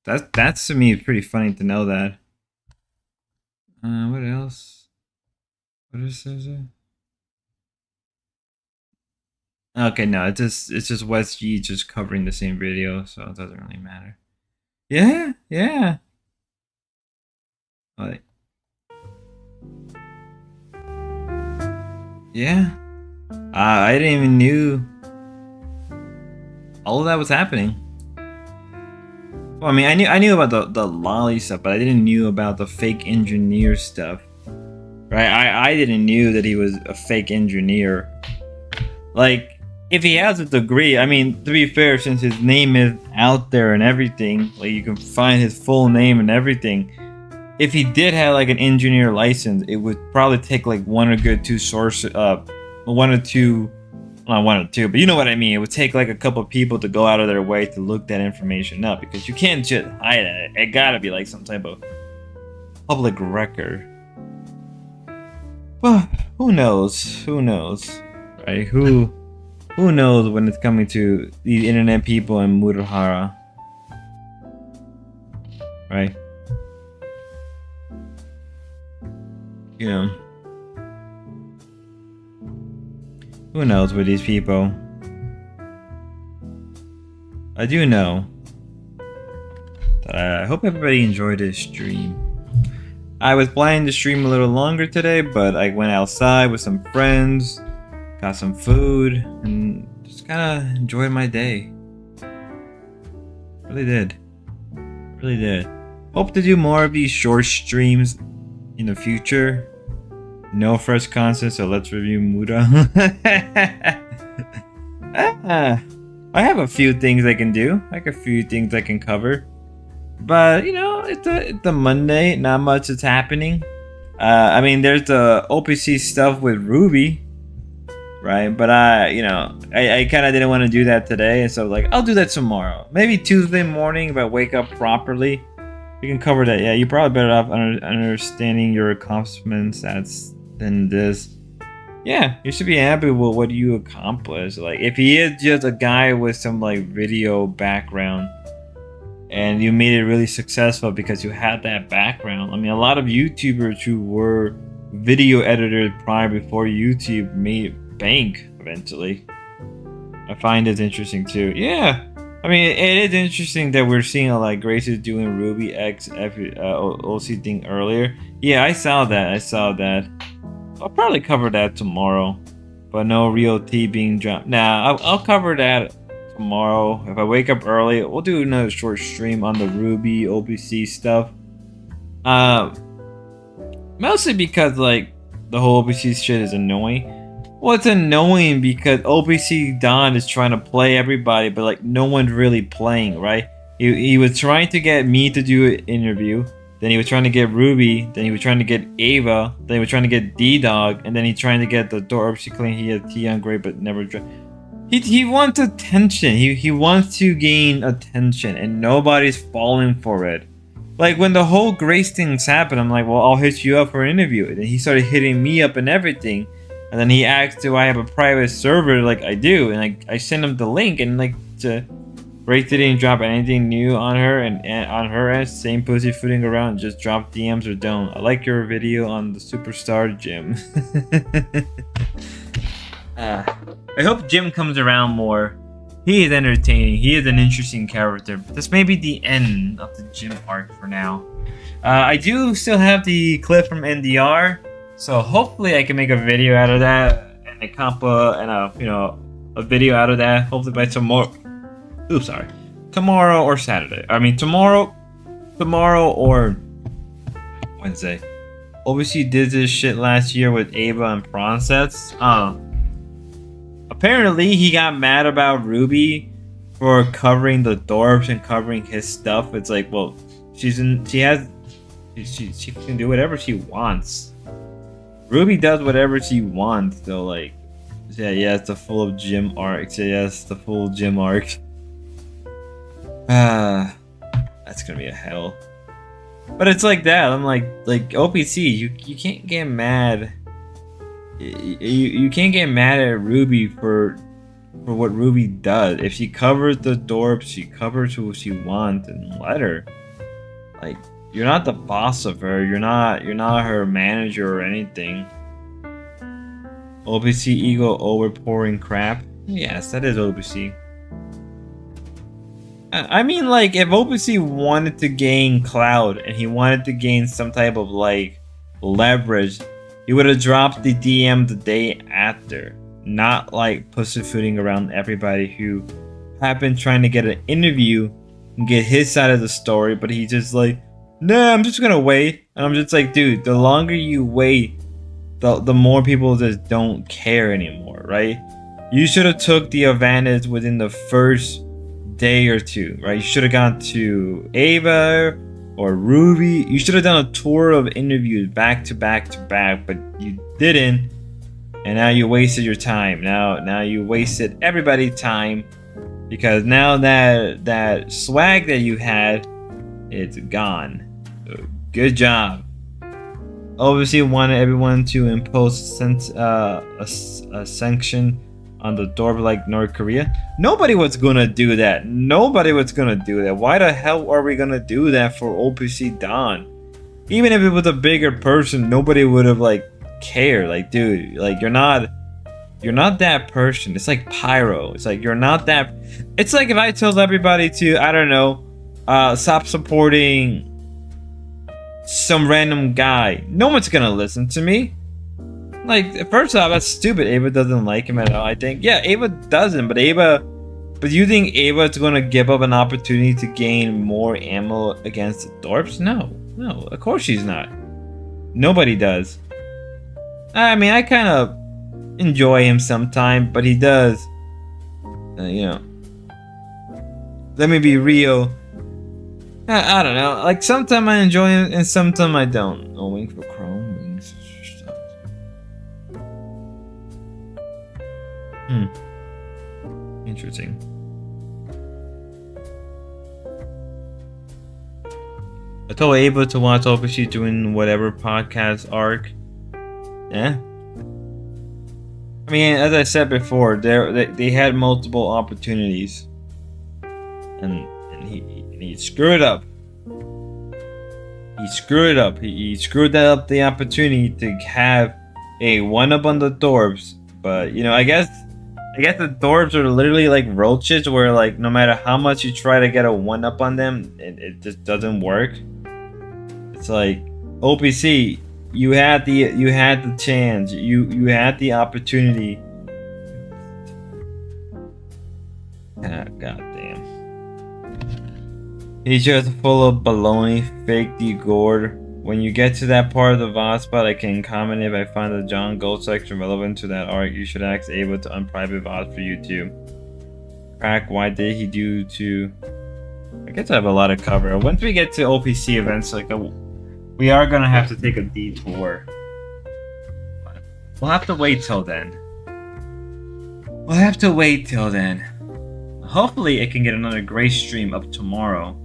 A: That's to me pretty funny to know that. What else? What is there? Okay, no, it's just West G just covering the same video, so it doesn't really matter. Yeah. Like, yeah. I didn't even knew all of that was happening. Well, I mean, I knew about the lolly stuff, but I didn't knew about the fake engineer stuff. Right? I didn't knew that he was a fake engineer. Like, if he has a degree, I mean, to be fair, since his name is out there and everything, like, you can find his full name and everything. If he did have like an engineer license, it would probably take like one or two sources, not one or two, but you know what I mean. It would take like a couple of people to go out of their way to look that information up, because you can't just hide it. It gotta be like some type of public record. Well, who knows? Who knows? Right? Who knows when it's coming to these internet people and Mudahara? Right? You know, who knows with these people? I do know that I hope everybody enjoyed this stream. I was planning to stream a little longer today, but I went outside with some friends, got some food, and just kind of enjoyed my day. Really did. Really did. Hope to do more of these short streams in the future. No fresh content, so let's review Muda. I have a few things I can do, like a few things I can cover, but you know, it's a Monday, not much is happening. I mean, there's the OPC stuff with Ruby, right? But I kind of didn't want to do that today, and so like, I'll do that tomorrow, maybe Tuesday morning if I wake up properly. We can cover that. Yeah, you're probably better off understanding your accomplishments than this. Yeah, you should be happy with what you accomplished. Like, if he is just a guy with some like video background and you made it really successful because you had that background. I mean, a lot of YouTubers who were video editors prior before YouTube made bank eventually. I find it interesting too. Yeah. I mean, it is interesting that we're seeing like Grace is doing Ruby X OC thing earlier. Yeah, I saw that. I'll probably cover that tomorrow, but no real tea being dropped. Nah, I'll cover that tomorrow. If I wake up early, we'll do another short stream on the Ruby OPC stuff. Mostly because like the whole OPC shit is annoying. Well, it's annoying because OPC Don is trying to play everybody, but like no one's really playing, right? He was trying to get me to do an interview, then he was trying to get Ruby, then he was trying to get Ava, then he was trying to get D-Dog, and then he's trying to get the door OPC claim he had T on Great, but never. He wants attention. He wants to gain attention, and nobody's falling for it. Like when the whole Grace things happened, I'm like, well, I'll hit you up for an interview, and then he started hitting me up and everything. And then he asked, do I have a private server? Like, I do. And I sent him the link, and like, Grace didn't drop anything new on her, and on her end, same pussyfooting around, just drop DMs or don't. I like your video on the Superstar Gym. I hope Jim comes around more. He is entertaining. He is an interesting character. But this may be the end of the Jim arc for now. I do still have the clip from NDR. So hopefully I can make a video out of that and a compa and a video out of that. Hopefully by tomorrow. Oops, sorry. Tomorrow or Saturday. I mean tomorrow or Wednesday. Obviously did this shit last year with Ava and prawn sets. Apparently he got mad about Ruby for covering the dorps and covering his stuff. It's like, well, she can do whatever she wants. Ruby does whatever she wants, though. Like, yeah, it's the full of gym arcs. Yes, the full gym arc. That's gonna be a hell. But it's like that. I'm like OPC. You can't get mad. You can't get mad at Ruby for what Ruby does. If she covers the dorps, she covers who she wants, and let her. Like, you're not the boss of her. You're not her manager or anything. OPC ego overpouring crap. Yes, that is OPC. I mean, like, if OPC wanted to gain clout and he wanted to gain some type of like leverage, he would have dropped the DM the day after, not like pussyfooting around everybody who have been trying to get an interview and get his side of the story, but he just like, nah, I'm just gonna wait. And I'm just like, dude, the longer you wait, the more people just don't care anymore, right? You should have took the advantage within the first day or two, right? You should have gone to Ava or Ruby. You should have done a tour of interviews back to back to back, but you didn't, and now you wasted your time. Now you wasted everybody's time, because now that swag that you had, it's gone. So good job. Obviously wanted everyone to impose a sanction on the door like North Korea. Nobody was gonna do that. Nobody was gonna do that. Why the hell are we gonna do that for OPC Don? Even if it was a bigger person, nobody would have like cared. Like, dude, like you're not that person. It's like Pyro. It's like you're not that. It's like if I told everybody to, I don't know, stop supporting some random guy. No one's gonna listen to me. Like, first off, that's stupid. Ava doesn't like him at all, I think. Yeah, Ava doesn't, but you think Ava is gonna give up an opportunity to gain more ammo against the dorps? No, of course she's not. Nobody does. I mean, I kind of enjoy him sometimes, but he does, let me be real. I don't know. Like, sometimes I enjoy him and sometimes I don't. No wings for Chrome. Wings. Interesting. I told Ava to watch OPC doing whatever podcast arc. Yeah. I mean, as I said before, they had multiple opportunities, and he screwed up. He screwed up. He screwed up the opportunity to have a one-up on the dorps. But I guess the dorps are literally like roaches, where like no matter how much you try to get a one-up on them, it just doesn't work. It's like OPC. You had the chance. You had the opportunity. God damn. He's just full of baloney, fake degored. When you get to that part of the VOD spot, I can comment if I find the John Gold section relevant to that arc. You should ask Ava to unprivate VOD for you too. Crack, why did he do to... I guess I have a lot of cover. Once we get to OPC events, like we are gonna have to take a detour. But we'll have to wait till then. Hopefully I can get another Gray stream up tomorrow.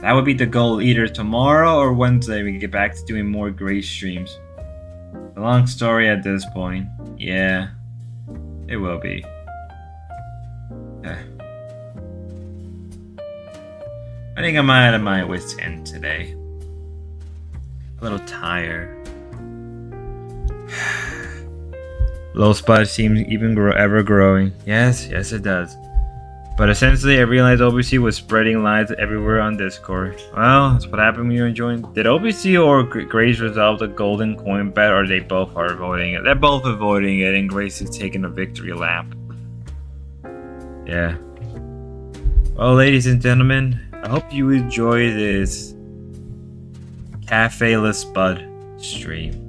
A: That would be the goal, either tomorrow or Wednesday we can get back to doing more Gray streams. A long story at this point. Yeah, it will be. I think I'm out of my wits' end today. A little tired. Low spot seems even ever growing. Yes, it does. But essentially, I realized OBC was spreading lies everywhere on Discord. Well, that's what happened when you joined. Did OBC or Grace resolve the golden coin bet, or they both are avoiding it? They're both avoiding it, and Grace is taking a victory lap. Yeah. Well, ladies and gentlemen, I hope you enjoy this Cafe Le Spud stream.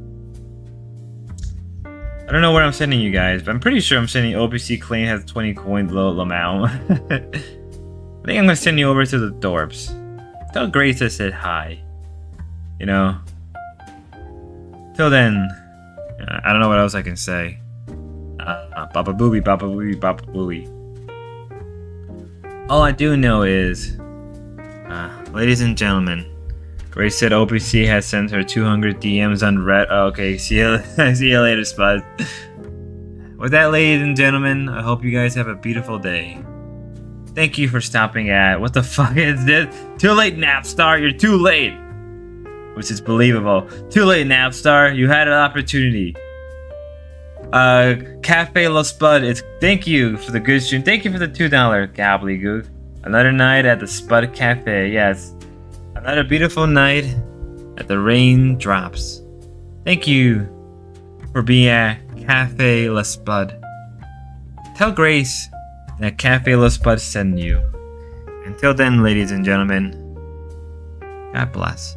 A: I don't know where I'm sending you guys, but I'm pretty sure I'm sending OBC Clean has 20 coins low amount. I think I'm gonna send you over to the Dorps. Tell Grace I said hi. You know. Till then, I don't know what else I can say. Baba booby, baba booby, baba booby. All I do know is, ladies and gentlemen, Grace said OPC has sent her 200 DMs on Red. Oh, okay, see you later, Spud. With that, ladies and gentlemen, I hope you guys have a beautiful day. Thank you for stopping at. What the fuck is this? Too late, Napstar. You're too late. Which is believable. Too late, Napstar. You had an opportunity. Cafe Le Spud. Thank you for the good stream. Thank you for the $2 gobbledygook. Another night at the Spud Cafe. Yes. Another beautiful night at the rain drops. Thank you for being at Cafe Le Spud. Tell Grace that Cafe Le Spud sent you. Until then, ladies and gentlemen, God bless.